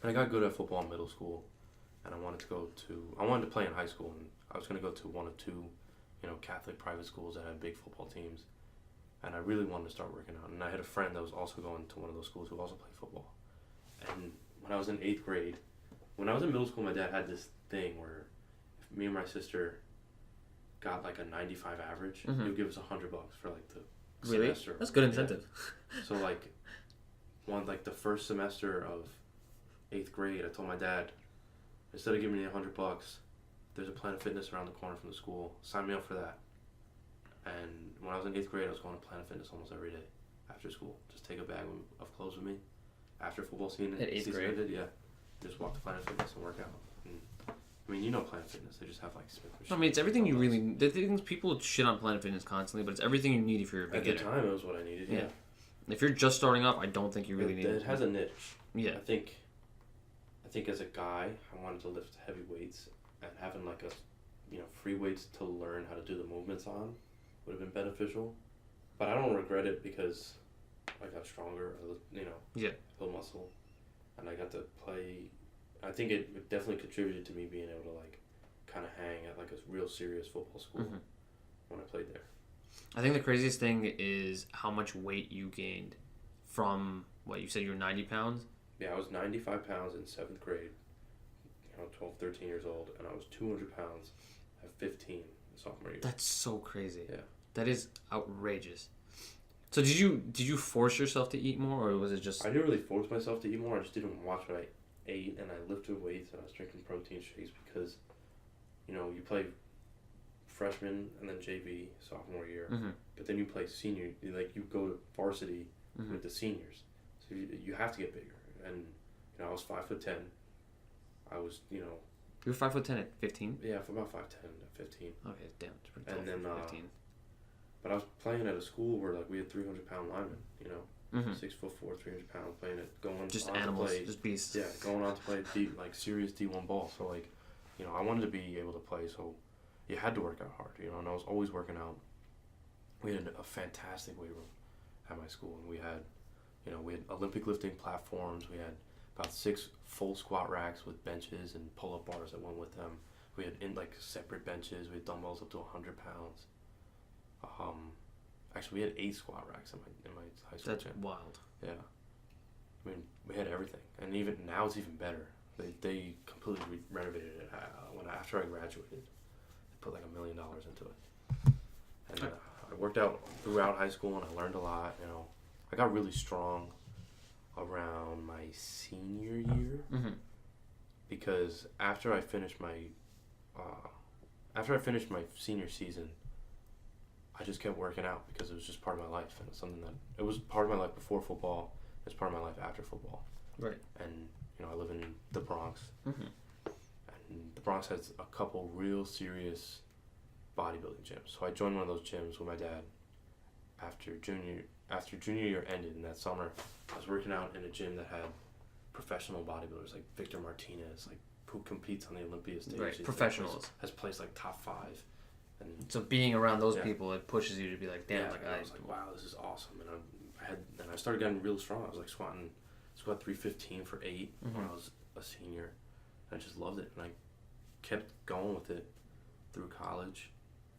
And I got good at football in middle school. And I wanted to play in high school. And I was going to go to one of 2, Catholic private schools that had big football teams. And I really wanted to start working out. And I had a friend that was also going to one of those schools who also played football. And when I was in 8th grade, when I was in middle school, my dad had this thing where if me and my sister got like a 95 average, he would give us $100 for like the semester. That's good incentive. Yeah. So the first semester of 8th grade, I told my dad, instead of giving me $100, there's a Planet Fitness around the corner from the school. Sign me up for that. And when I was in 8th grade, I was going to Planet Fitness almost every day after school. Just take a bag of clothes with me after football season. At 8th grade? Ended, yeah. Just walk to Planet Fitness and work out. And, I mean, Planet Fitness. They just have like Smith machines. I mean, it's everything you really. The things people shit on Planet Fitness constantly, but it's everything you need if you're a beginner. At the time, it was what I needed. Yeah. If you're just starting up, I don't think you really need it. It has a niche. Yeah. I think as a guy, I wanted to lift heavy weights, and having like free weights to learn how to do the movements on would have been beneficial. But I don't regret it because I got stronger. Built muscle. And I got to play. I think it definitely contributed to me being able to like kind of hang at like a real serious football school when I played there. I think the craziest thing is how much weight you gained from what you said you were 90 pounds. Yeah, I was 95 pounds in 7th grade. 12, 13 years old, and I was 200 pounds at 15 sophomore year. That's so crazy. Yeah. That is outrageous. So did you force yourself to eat more, or was it just... I didn't really force myself to eat more. I just didn't watch what I ate, and I lifted weights, and I was drinking protein shakes because, you play freshman and then JV sophomore year, but then you play senior. You go to varsity with the seniors, so you have to get bigger. And I was 5'10". I was You were 5'10" at 15? Yeah, for about 5'10" at 15. Okay, damn, it's pretty tall and then for 15. But I was playing at a school where like we had 300-pound linemen, you know, 6'4", 300 pounds, playing it, going just on animals, to play, just beasts. yeah, going on to play like serious D1 ball. So like, you know, I wanted to be able to play, so you had to work out hard, you know, and I was always working out. We had a fantastic weight room at my school, and we had Olympic lifting platforms. We had about 6 full squat racks with benches and pull-up bars that went with them. We had separate benches. We had dumbbells up to 100 pounds. Actually, we had 8 squat racks in my high school gym. That's wild. Yeah, I mean, we had everything, and even now it's even better. They completely renovated it after I graduated. They put like $1 million into it, and I worked out throughout high school, and I learned a lot. You know, I got really strong around my senior year because after I finished my senior season, I just kept working out because it was just part of my life, and it's something that it was part of my life before football. It's part of my life after football. Right. And you know, I live in the Bronx, and the Bronx has a couple real serious bodybuilding gyms. So I joined one of those gyms with my dad after junior year ended. And that summer, I was working out in a gym that had professional bodybuilders like Victor Martinez, like who competes on the Olympia stage. Right. Professionals. Has placed like top 5. And so being around those people, it pushes you to be like, damn, I was like, wow, this is awesome. And I started getting real strong. I was like squat 315 for 8 when I was a senior. And I just loved it, and I kept going with it through college.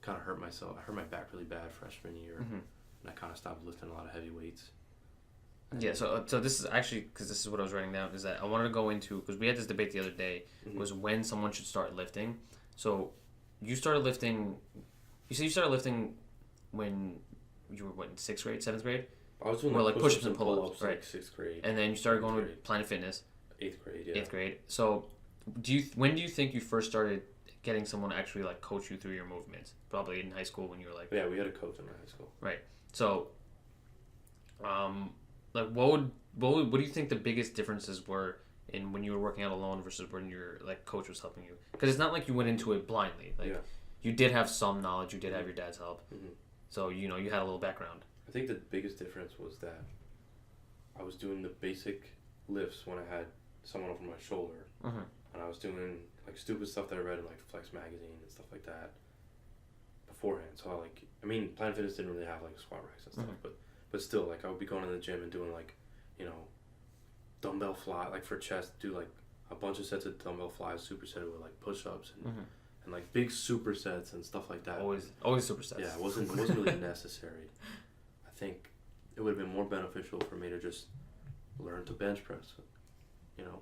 Kind of hurt myself. I hurt my back really bad freshman year, and I kind of stopped lifting a lot of heavy weights. Yeah, so this is actually, because this is what I was writing down, is that I wanted to go into, because we had this debate the other day, was when someone should start lifting. So you started lifting, you said you started lifting when you were, what, in 6th grade, 7th grade? I was doing push-ups and pull-ups, right? Like 6th grade. And then you started going with Planet Fitness. 8th grade, yeah. 8th grade. So when do you think you first started getting someone to actually like coach you through your movements? Probably in high school when you were like... Yeah, we had a coach in my high school. Right. So, like what do you think the biggest differences were in when you were working out alone versus when your like coach was helping you? Because it's not like you went into it blindly. Like you did have some knowledge. You did have your dad's help. So you know you had a little background. I think the biggest difference was that I was doing the basic lifts when I had someone over my shoulder, and I was doing like stupid stuff that I read in like Flex magazine and stuff like that beforehand. So Planet Fitness didn't really have like squat racks and stuff, but still, like I would be going to the gym and doing like, you know, dumbbell fly, like for chest, do like a bunch of sets of dumbbell flies, supersetted with like push-ups and like big supersets and stuff like that. Always supersets. Yeah, it wasn't really necessary. I think it would have been more beneficial for me to just learn to bench press, you know.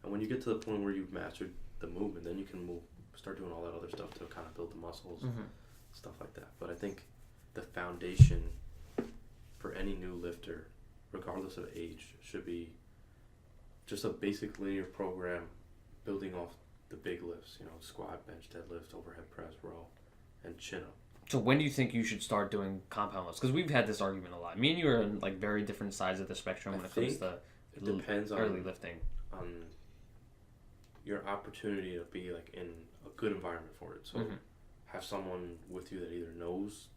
And when you get to the point where you've mastered the movement, then you can start doing all that other stuff to kind of build the muscles, stuff like that. But I think the foundation for any new lifter, regardless of age, should be just a basic linear program building off the big lifts, you know, squat, bench, deadlift, overhead press, row, and chin up. So when do you think you should start doing compound lifts? Because we've had this argument a lot. Me and you are on like very different sides of the spectrum when it comes to it depends early lifting. On your opportunity to be like in a good environment for it. So have someone with you that either knows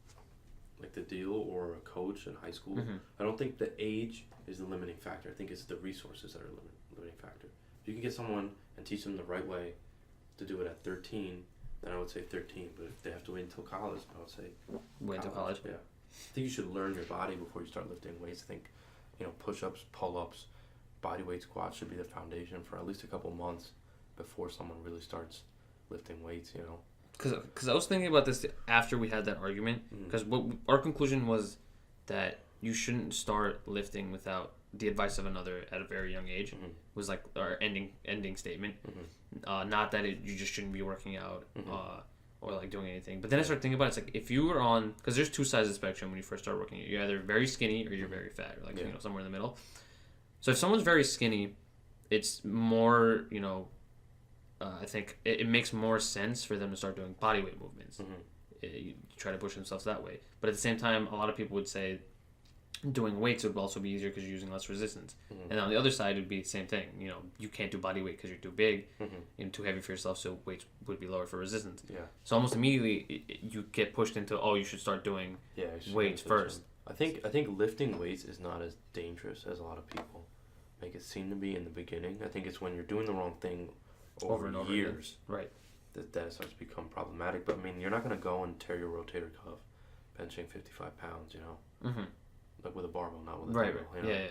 like the deal or a coach in high school. I don't think the age is the limiting factor. I think it's the resources that are limiting factor. If you can get someone and teach them the right way to do it at 13, then I would say 13. But if they have to wait until college, I would say wait until college. Yeah, I think you should learn your body before you start lifting weights. I think, you know, push-ups, pull-ups, body weight squats should be the foundation for at least a couple months before someone really starts lifting weights. You know. Because I was thinking about this after we had that argument. Because our conclusion was that you shouldn't start lifting without the advice of another at a very young age. Was like our ending statement. Not that you just shouldn't be working out or like doing anything. But then I started thinking about it. It's like if you were on, because there's two sides of the spectrum when you first start working out. You're either very skinny or you're very fat, or like you know, somewhere in the middle. So if someone's very skinny, it's more, you know, I think it makes more sense for them to start doing body weight movements. You try to push themselves that way. But at the same time, a lot of people would say doing weights would also be easier because you're using less resistance. Mm-hmm. And on the other side, it'd be the same thing. You know, you can't do body weight because you're too big Mm-hmm. and too heavy for yourself, so weights would be lower for resistance. Yeah. So almost immediately, you get pushed into, oh, you should start doing weights first. I think lifting weights is not as dangerous as a lot of people make it seem to be in the beginning. I think it's when you're doing the wrong thing over and over years, again. Right? That it starts to become problematic. But I mean, you're not gonna go and tear your rotator cuff benching 55 pounds, you know, Mm-hmm. like with a barbell, not with a Right. dumbbell. Right. You know? Yeah.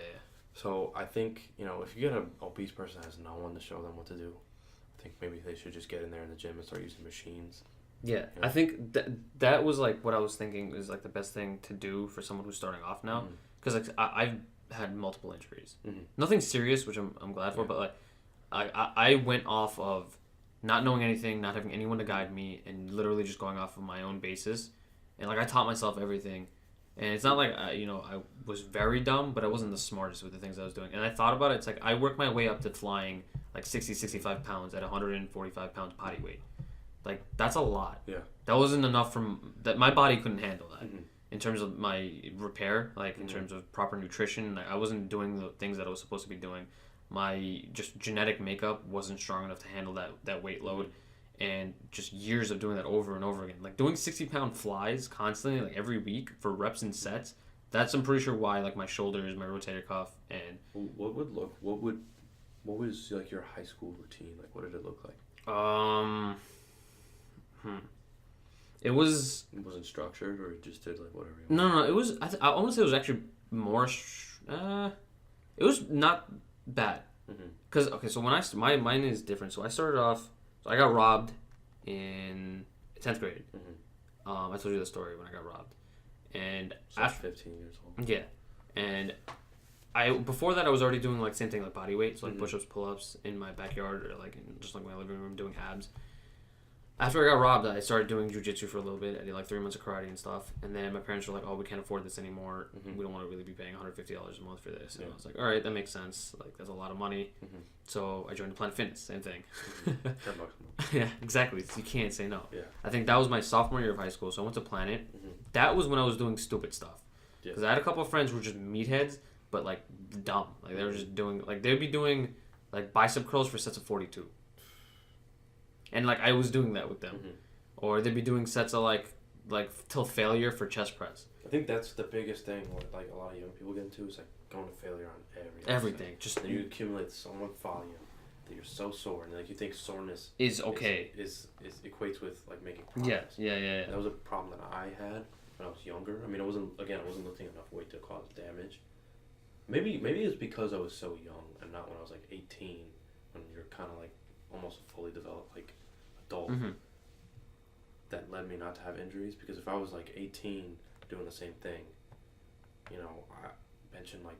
So I think, you know, if you get an obese person that has no one to show them what to do, I think maybe they should just get in there in the gym and start using machines. Yeah. Yeah. I think that was like what I was thinking is like the best thing to do for someone who's starting off now, because like I've had multiple injuries, nothing serious, which I'm glad for, but like I went off of not knowing anything, not having anyone to guide me, and literally just going off of my own basis, and like I taught myself everything. And it's not like I was very dumb, but I wasn't the smartest with the things I was doing. And I thought about it. It's like I worked my way up to flying like 60, 65 pounds at 145 pounds body weight. Like, that's a lot. Yeah. That wasn't enough that my body couldn't handle that. In terms of my repair, like in terms of proper nutrition. Like, I wasn't doing the things that I was supposed to be doing. My just genetic makeup wasn't strong enough to handle that weight load. And just years of doing that over and over again. Like, doing 60-pound flies constantly, like, every week for reps and sets, that's, I'm pretty sure, why, like, my shoulders, my rotator cuff, and... What was, like, your high school routine? Like, what did it look like? It was... It wasn't structured, or it just did, like, whatever you wanted? No, it was... I want to say it was actually more... it was not bad. Because, okay, so when mine is different. So I started off... So I got robbed in 10th grade. I told you the story when I got robbed. And so after 15 years old. Yeah. And before that I was already doing like same thing, like body weight, so like push-ups, pull-ups in my backyard, or like just like my living room, doing abs. After I got robbed, I started doing jiu-jitsu for a little bit. I did like 3 months of karate and stuff. And then my parents were like, oh, we can't afford this anymore. We don't want to really be paying $150 a month for this. And I was like, all right, that makes sense. Like, that's a lot of money. So I joined Planet Fitness, same thing. $10 a month. Yeah, exactly. So you can't say no. Yeah. I think that was my sophomore year of high school. So I went to Planet. That was when I was doing stupid stuff. Because I had a couple of friends who were just meatheads, but like dumb. Like they were just doing, like they'd be doing like bicep curls for sets of 42. And like I was doing that with them. Or they'd be doing sets of like till failure for chest press. I think that's the biggest thing what like a lot of young people get into is like going to failure on everything. Just and you accumulate so much volume that you're so sore, and like you think soreness is okay. Is equates with like making progress. Yeah. That was a problem that I had when I was younger. I mean, I wasn't lifting enough weight to cause damage. Maybe it's because I was so young and not when I was like 18, when you're kind of like almost a fully developed like adult. That led me not to have injuries, because if I was like 18 doing the same thing, you know, benching like,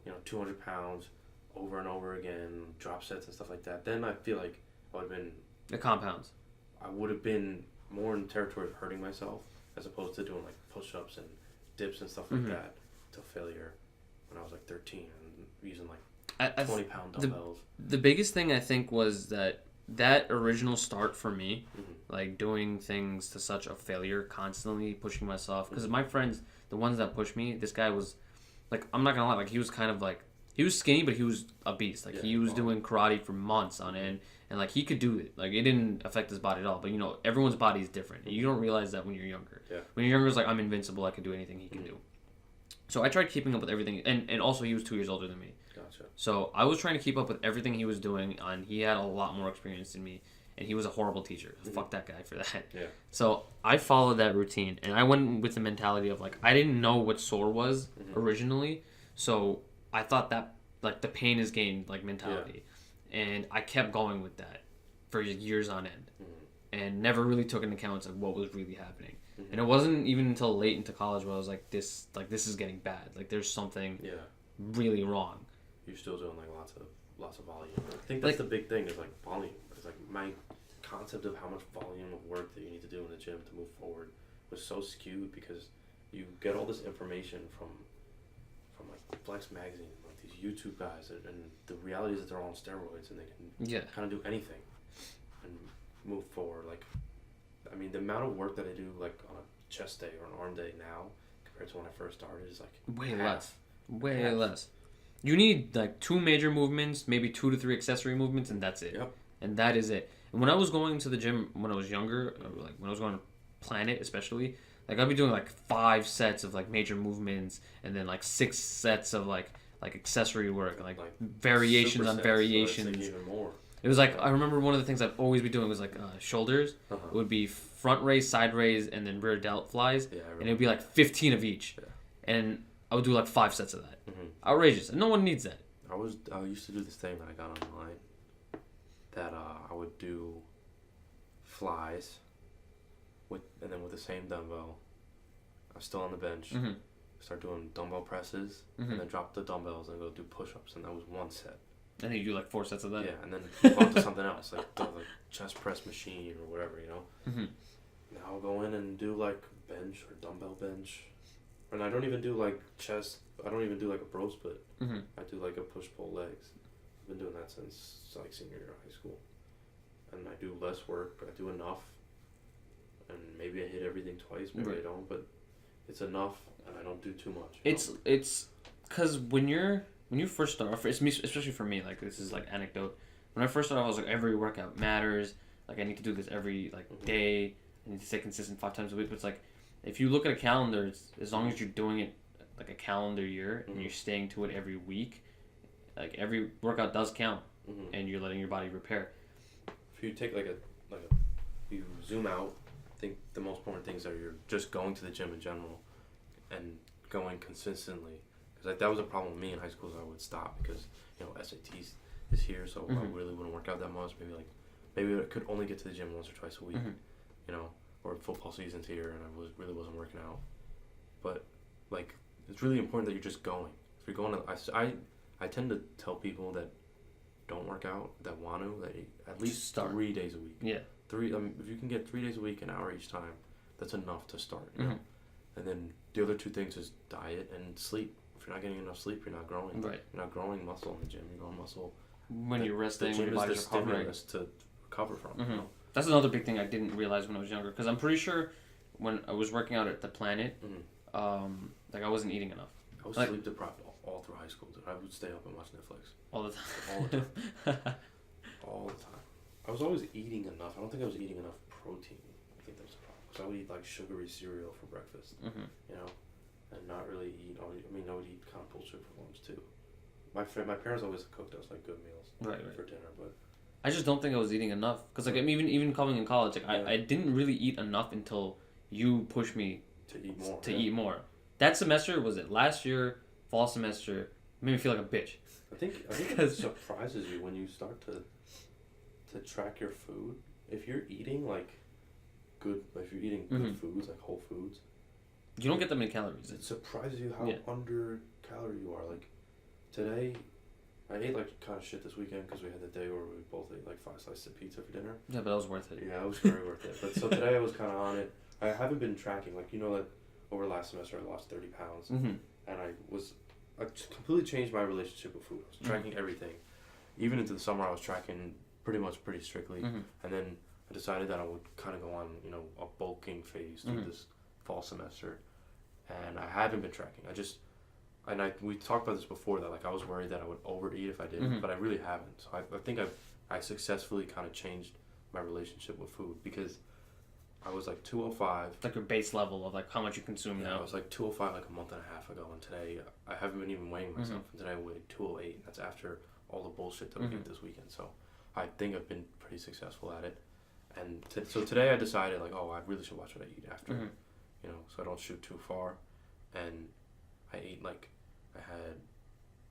you know, 200 pounds over and over again, drop sets and stuff like that, then I feel like I would have been... The compounds. I would have been more in territory of hurting myself, as opposed to doing like push-ups and dips and stuff like that till failure when I was like 13 and using like 20-pound dumbbells. The biggest thing I think was that original start for me, like doing things to such a failure, constantly pushing myself, because my friends, the ones that pushed me, this guy was like, I'm not gonna lie, like he was kind of like, he was skinny, but he was a beast. Like he was doing karate for months on end, and like he could do it. Like it didn't affect his body at all. But you know, everyone's body is different. You don't realize that when you're younger. When you're younger, it's like, I'm invincible. I can do anything he can do. So I tried keeping up with everything, and also he was 2 years older than me. Gotcha. So I was trying to keep up with everything he was doing, and he had a lot more experience than me, and he was a horrible teacher. Fuck that guy for that. Yeah. So I followed that routine, and I went with the mentality of like, I didn't know what sore was originally, so I thought that like the pain is gain like mentality, and I kept going with that for years on end, and never really took into account of what was really happening. And it wasn't even until late into college where I was like, this is getting bad. Like there's something really wrong. You're still doing like lots of volume. I think that's like, the big thing is like volume. It's like my concept of how much volume of work that you need to do in the gym to move forward was so skewed, because you get all this information from like Flex Magazine, like these YouTube guys, and the reality is that they're all on steroids and they can kind of do anything and move forward. Like, I mean, the amount of work that I do like on a chest day or an arm day now compared to when I first started is like way half. less. You need like 2 major movements, maybe 2 to 3 accessory movements, and that's it. Yep. And that is it. And when I was going to the gym when I was younger, like when I was going to Planet especially, like I'd be doing like 5 sets of like major movements, and then like 6 sets of like accessory work, like variations on variations. So like even more. It was like I remember one of the things I'd always be doing was like shoulders. It would be front raise, side raise, and then rear delt flies, and it would be like 15 of each. Yeah. And I would do like 5 sets of that. Outrageous. And no one needs that. I used to do this thing that I got online that I would do flies and then with the same dumbbell. I was still on the bench. Start doing dumbbell presses and then drop the dumbbells and go do push-ups, and that was 1 set. And then you do like 4 sets of that. Yeah, and then move on to something else like chest press machine or whatever, you know. Now I'll go in and do like bench or dumbbell bench, and I don't even do like chest. I don't even do like a bro split. I do like a push pull legs. I've been doing that since like senior year of high school, and I do less work, but I do enough. And maybe I hit everything twice, maybe I don't, but it's enough, and I don't do too much. It's because when you first start off, especially for me, like this is like anecdote. When I first started, I was like every workout matters. Like I need to do this every like day. I need to stay consistent 5 times a week. But it's like if you look at a calendar, it's, as long as you're doing it like a calendar year and you're staying to it every week, like every workout does count, and you're letting your body repair. If you take you zoom out, I think the most important things are you're just going to the gym in general, and going consistently. Because like that was a problem with me in high school. Is I would stop because SATs is here, so I really wouldn't work out that much. Maybe I could only get to the gym once or twice a week, or football season's here and I really wasn't working out. But like it's really important that you're just going. If you're going to, I tend to tell people that don't work out that want to that at least 3 days a week. Yeah. 3. If you can get 3 days a week, an hour each time, that's enough to start. You know? And then the other 2 things is diet and sleep. If you're not getting enough sleep, you're not growing. Right. You're not growing muscle in the gym. You're growing muscle when you're resting. The gym when your body's is the recovering. stimulus to recover from. You know? That's another big thing I didn't realize when I was younger. Because I'm pretty sure when I was working out at the Planet, like I wasn't eating enough. I was sleep deprived all through high school. Dude. I would stay up and watch Netflix all the time. All the time. All the time. I was always eating enough. I don't think I was eating enough protein. I think that was the problem. Because I would eat like sugary cereal for breakfast, and not really eat. I would eat kind of bullshit for lunch too. My parents always cooked us like good meals for dinner, but I just don't think I was eating enough. Because like even coming in college, like I didn't really eat enough until you pushed me to eat more. Eat more. That semester, was it last year, fall semester, made me feel like a bitch. I think it surprises you when you start to track your food. If you're eating good foods, like whole foods, you don't get that many calories. It surprises you how under calorie you are. Like today, I ate kind of shit this weekend because we had the day where we both ate 5 slices of pizza for dinner. Yeah, but that was worth it. Yeah, it was very worth it. But so today I was kind of on it. I haven't been tracking that over last semester I lost 30 pounds, and I completely changed my relationship with food. I was tracking everything. Even into the summer, I was tracking pretty strictly, and then I decided that I would kind of go on a bulking phase through this fall semester, and I haven't been tracking. We talked about this before that I was worried that I would overeat if I didn't, but I really haven't. So I think I successfully kind of changed my relationship with food because I was 205. Like your base level of how much you consume now. I was 205 a month and a half ago, and today I haven't been even weighing myself. And today I weighed 208. And that's after all the bullshit that we did this weekend. So I think I've been pretty successful at it. And so today I decided I really should watch what I eat after, so I don't shoot too far. And I ate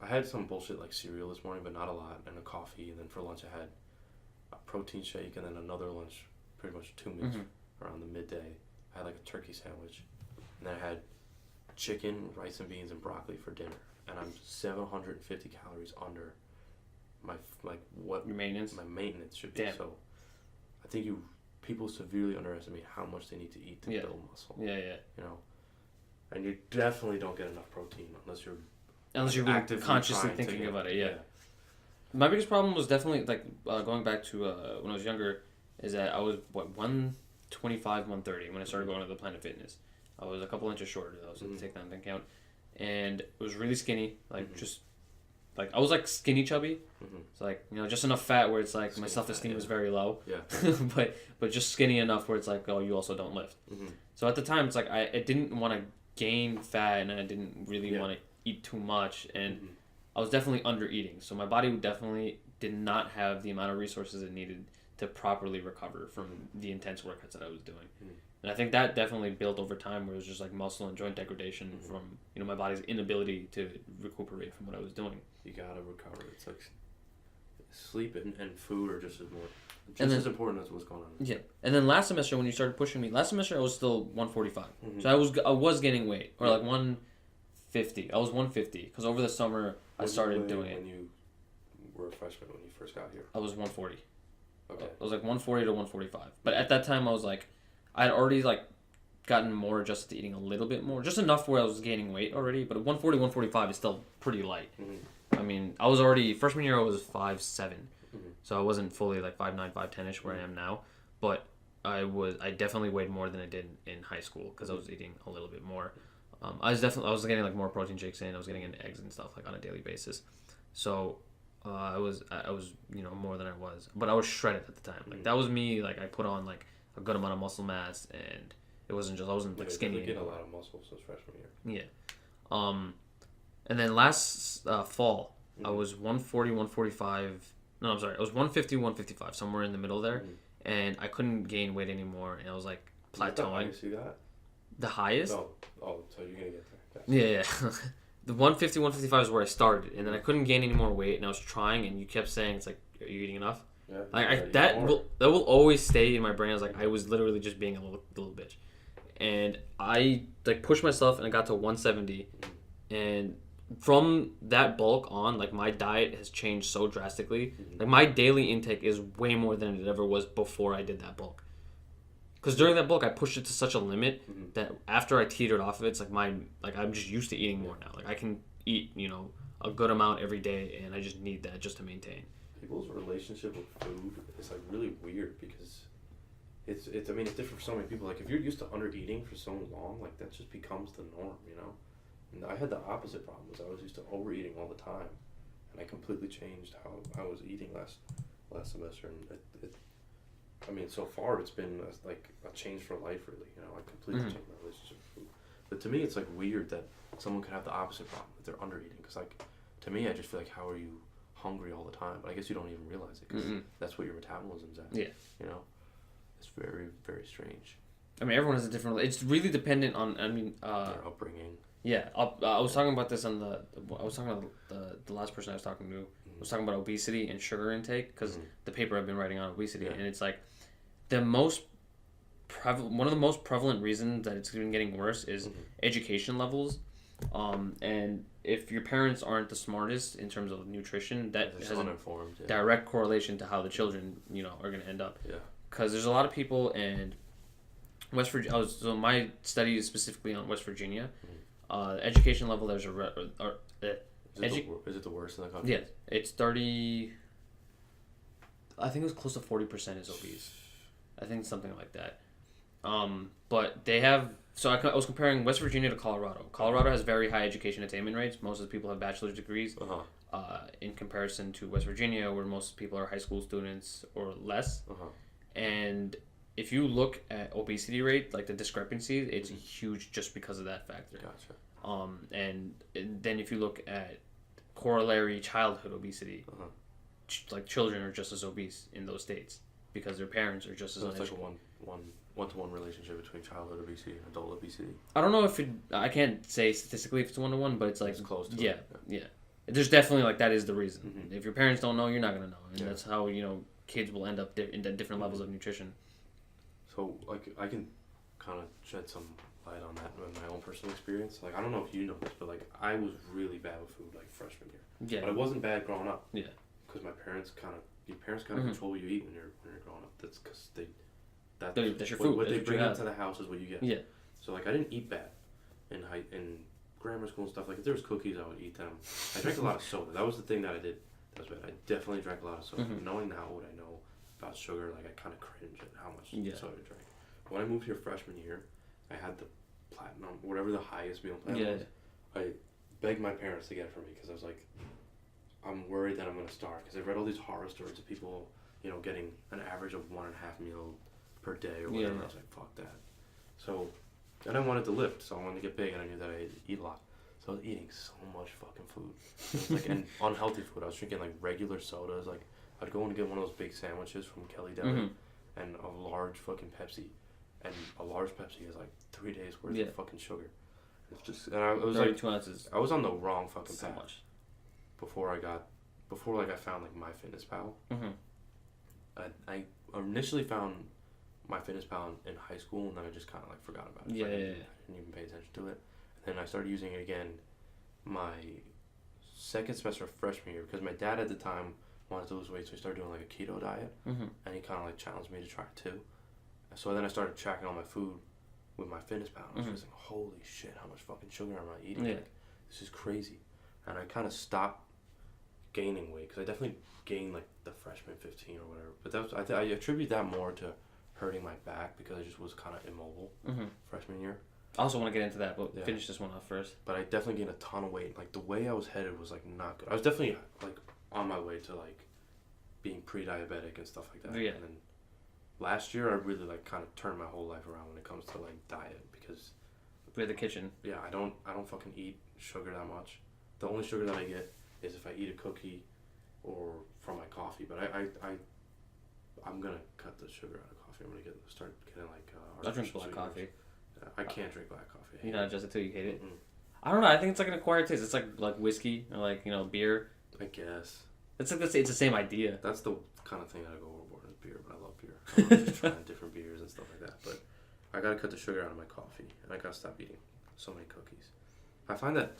I had some bullshit cereal this morning, but not a lot, and a coffee. And then for lunch I had a protein shake, and then another lunch, pretty much 2 meals around the midday. I had a turkey sandwich, and then I had chicken, rice and beans, and broccoli for dinner. And I'm 750 calories under my what your maintenance. My maintenance should be. Damn. So I think people severely underestimate how much they need to eat to build muscle. Yeah. And you definitely don't get enough protein unless you're really actively consciously thinking about it. Yeah. My biggest problem was definitely going back to when I was younger, is that I was 125, 130 when I started going to the Planet Fitness. I was a couple inches shorter. I was to take that into account, and it was really skinny, like just like I was like skinny chubby. It's like, you know, just enough fat where it's like my self-esteem was very low. Yeah. but just skinny enough where it's like, oh, you also don't lift. So at the time, it's like I didn't want to gain fat, and I didn't really want to eat too much, and I was definitely under eating. So my body definitely did not have the amount of resources it needed to properly recover from the intense workouts that I was doing. And I think that definitely built over time, where it was just like muscle and joint degradation from, you know, my body's inability to recuperate from what I was doing. You gotta recover. It's like sleep and food are just as important as what's going on. Yeah. And then last semester, when you started pushing me, last semester I was still 145. So I was gaining weight, or like 150. I was 150 because over the summer I started doing it. When you were a freshman, when you first got here, I was 140. Okay. I was like 140 to 145. But at that time I was like, I had already like gotten more adjusted to eating a little bit more, just enough where I was gaining weight already. But 140, 145 is still pretty light. I mean, I was already, freshman year I was 5'7", so I wasn't fully like 5'9", 5'10"-ish where I am now, but I definitely weighed more than I did in high school because I was eating a little bit more. I was getting like more protein shakes in, I was getting into eggs and stuff like on a daily basis, so I was you know, more than I was, but I was shredded at the time. Like that was me. Like I put on like a good amount of muscle mass, and I wasn't like skinny. You get a lot of muscle since freshman year. Yeah. And then last fall, I was 140, 145. No, I'm sorry. I was 150, 155, somewhere in the middle there. And I couldn't gain weight anymore. And I was like plateauing. The highest you got? The highest? No. Oh, so you're going to get there. Yes. Yeah. The 150, 155 is where I started. And then I couldn't gain any more weight. And I was trying. And you kept saying, it's like, are you eating enough? Yeah. Like that will always stay in my brain. I was like, I was literally just being a little bitch. And I like pushed myself, and I got to 170. And from that bulk on, like my diet has changed so drastically. Like my daily intake is way more than it ever was before I did that bulk. Because during that bulk, I pushed it to such a limit that after I teetered off of it, it's like I'm just used to eating more now. Like I can eat, you know, a good amount every day, and I just need that just to maintain. People's relationship with food is like really weird because it's different for so many people. Like if you're used to under eating for so long, like that just becomes the norm, you know. And I had the opposite problem. Was I was used to overeating all the time, and I completely changed how I was eating last semester. And I mean, so far it's been like a change for life, really. You know, I completely changed my relationship with food. But to me, it's like weird that someone could have the opposite problem, that they're under eating. Because like, to me, I just feel like, how are you hungry all the time? But I guess you don't even realize it because that's what your metabolism's at. Yeah. You know, it's very, very strange. I mean, everyone has a different. It's really dependent on. I mean, their upbringing. Yeah, I was talking about this on I was talking about the last person I was talking to. I was talking about obesity and sugar intake because the paper I've been writing on obesity, and it's like one of the most prevalent reasons that it's been getting worse is education levels, and if your parents aren't the smartest in terms of nutrition, that has a direct correlation to how the children, you know, are going to end up. Yeah, because there's a lot of people in West Virginia. So my study is specifically on West Virginia. Education level, there's is it the worst in the country? Yeah, it's 30. I think it was close to 40% is obese. I think something like that. But they have. So I was comparing West Virginia to Colorado. Colorado has very high education attainment rates. Most of the people have bachelor's degrees. In comparison to West Virginia, where most people are high school students or less. And if you look at obesity rate, like the discrepancy, it's huge just because of that factor. Gotcha. And then if you look at corollary childhood obesity, like children are just as obese in those states because their parents are just as uneducated. It's like a one-to-one relationship between childhood obesity and adult obesity. I don't know if I can't say statistically if it's 1-to-1, but it's like it's close to it. Yeah. There's definitely like that is the reason. If your parents don't know, you're not gonna know, and that's how, you know, kids will end up in different levels of nutrition. So, like, I can kind of shed some light on that in my own personal experience. Like, I don't know if you know this, but, like, I was really bad with food, like, freshman year. Yeah. But I wasn't bad growing up. Yeah. Because your parents kind of control what you eat when you're growing up. That's because that's your food. What they bring into the house is what you get. Yeah. So, like, I didn't eat bad in grammar school and stuff. Like, if there was cookies, I would eat them. I drank a lot of soda. That was the thing that I did. That was bad. I definitely drank a lot of soda. Knowing now what I know about sugar, like, I kind of cringe at how much soda I drank. When I moved here freshman year, I had the platinum, whatever the highest meal plan was. I begged my parents to get it for me because I was like, I'm worried that I'm gonna starve because I read all these horror stories of people, getting an average of 1.5 meal per day or whatever. I was like, fuck that. So, and I wanted to lift, so I wanted to get big, and I knew that I eat a lot. So I was eating so much fucking food. It was and unhealthy food. I was drinking like regular sodas. Like I'd go and get one of those big sandwiches from Kelly Deli, and a large fucking Pepsi, and a large Pepsi is like 3 days worth of fucking sugar. It's just, and I was 32 ounces. I was on the wrong fucking So path. much. Before I found like MyFitnessPal. I initially found MyFitnessPal in high school, and then I just kind of like forgot about it. I didn't even pay attention to it. And then I started using it again my second semester of freshman year because my dad at the time wanted to lose weight, so he started doing like a keto diet, and he kind of like challenged me to try it too. So then I started tracking all my food with MyFitnessPal, and I was just like, holy shit, how much fucking sugar am I eating? Like, this is crazy. And I kind of stopped gaining weight because I definitely gained like the freshman 15 or whatever. But that was, I attribute that more to hurting my back because I just was kind of immobile freshman year. I also want to get into that, but finish this one off first. But I definitely gained a ton of weight. Like the way I was headed was like not good. I was definitely like on my way to like being pre-diabetic and stuff like that. Yeah. And then last year I really like kind of turned my whole life around when it comes to like diet because we had the kitchen. Yeah, I don't fucking eat sugar that much. The only sugar that I get is if I eat a cookie or from my coffee. But I'm gonna cut the sugar out of coffee. I'm gonna start getting like I drink black coffee. I can't drink black coffee. You're not adjusted to it, you hate it? I don't know. I think it's like an acquired taste. It's like whiskey or like, beer. I guess. It's like it's the same idea. That's the kind of thing that I go overboard with beer, but I love beer. I love just trying different beers and stuff like that. But I gotta cut the sugar out of my coffee, and I gotta stop eating so many cookies. I find that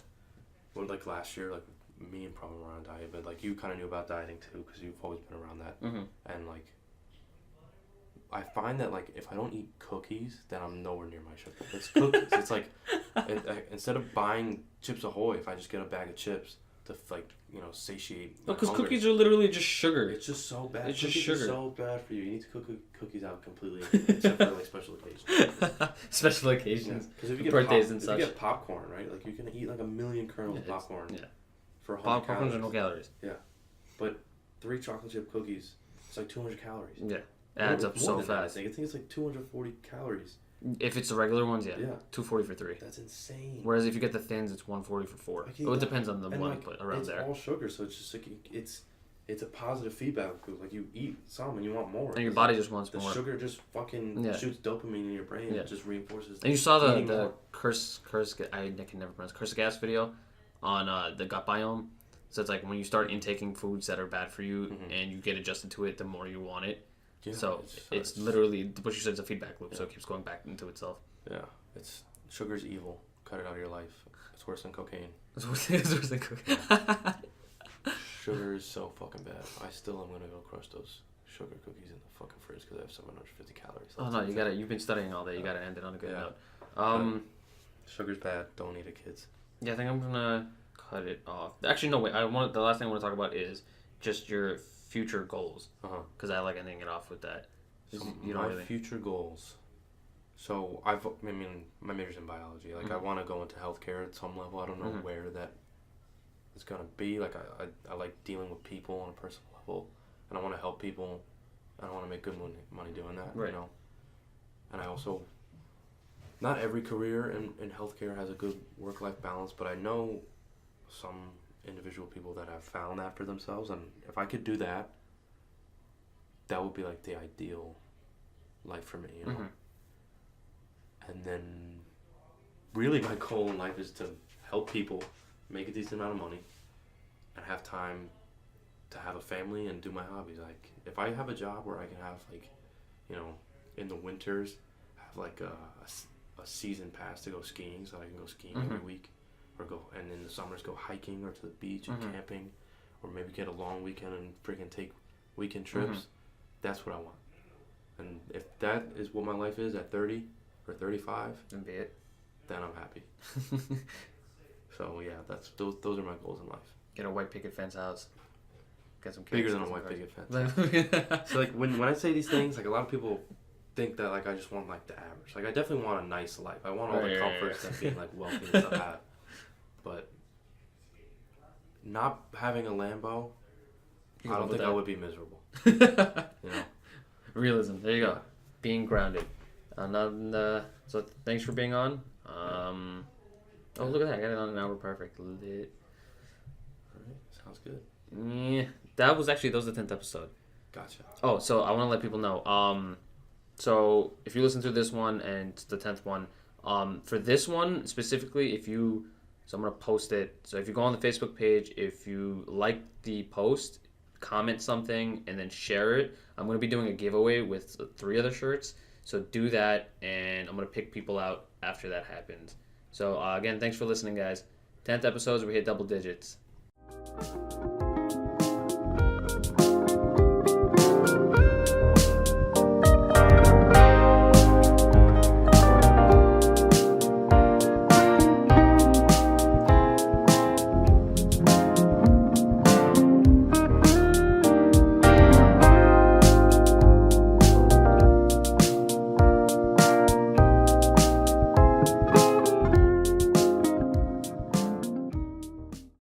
like last year, like me and probably were on a diet, but like you kind of knew about dieting too because you've always been around that. And like I find that like if I don't eat cookies, then I'm nowhere near my sugar. It's cookies. It's like instead of buying Chips Ahoy, if I just get a bag of chips to like satiate. No, because cookies are literally just sugar. It's just so bad. It's cookies just sugar. Are so bad for you. You need to cook cookies out completely, except for like special occasions. Special occasions. Because if you get birthdays and such. If you get popcorn, right? Like you can eat like 1 million kernels of popcorn. For 100 popcorn calories. are no calories. Yeah, but 3 chocolate chip cookies, it's like 200 calories. Yeah. It adds up so fast. I think it's like 240 calories. If it's the regular ones, 240 for 3. That's insane. Whereas if you get the thins, it's 140 for 4. It depends on the one, but around there. It's all sugar, so it's just like it's a positive feedback loop. Like you eat some and you want more. And your body just wants more. The sugar just fucking shoots dopamine in your brain. It just reinforces. And you saw the curse I can never pronounce curse gas video on the gut biome. So it's like when you start intaking foods that are bad for you and you get adjusted to it, the more you want it. Yeah, so it's literally what you said. It's a feedback loop, so it keeps going back into itself. Yeah, sugar's evil. Cut it out of your life. It's worse than cocaine. It's worse than cocaine. Sugar is so fucking bad. I still am gonna go crush those sugar cookies in the fucking fridge because I have 750 calories. Oh no, you gotta. You've been studying all day. You gotta end it on a good note. Sugar's bad. Don't eat it, kids. Yeah, I think I'm gonna cut it off. Actually, no, wait. The last thing I want to talk about is just your future goals. Because I like ending it off with that. So my future goals. So my major's in biology. Like I want to go into healthcare at some level. I don't know where that is gonna be. Like I like dealing with people on a personal level, and I want to help people. And I want to make good money doing that. Right. And I also. Not every career in healthcare has a good work-life balance, but I know some individual people that have found that for themselves, and if I could do that, that would be like the ideal life for me, And then really my goal in life is to help people make a decent amount of money and have time to have a family and do my hobbies. Like if I have a job where I can have like, in the winters have like a season pass to go skiing so I can go skiing every week and in the summers go hiking or to the beach and camping or maybe get a long weekend and freaking take weekend trips. That's what I want. And if that is what my life is at 30 or 35, then be it. Then I'm happy. So yeah, those are my goals in life. Get a white picket fence house. Get some bigger than a white picket fence. So like when I say these things, like a lot of people think that like I just want like the average. Like I definitely want a nice life. I want all Right, the right, comforts right. that being like wealthy and stuff have. But not having a Lambo, You I can don't live think I with would be miserable. that. You know. Realism. There you Yeah. go. Being grounded. So thanks for being on. Oh, look at that! I got it on an hour. Perfect. Lit. All right. Sounds good. Yeah, that was the 10th episode. Gotcha. Oh, so I want to let people know. So if you listen to this one and the 10th one, for this one specifically, so I'm gonna post it. So if you go on the Facebook page, if you like the post, comment something and then share it. I'm gonna be doing a giveaway with 3 other shirts. So do that, and I'm gonna pick people out after that happens. So again, thanks for listening, guys. 10th episodes, we hit double digits.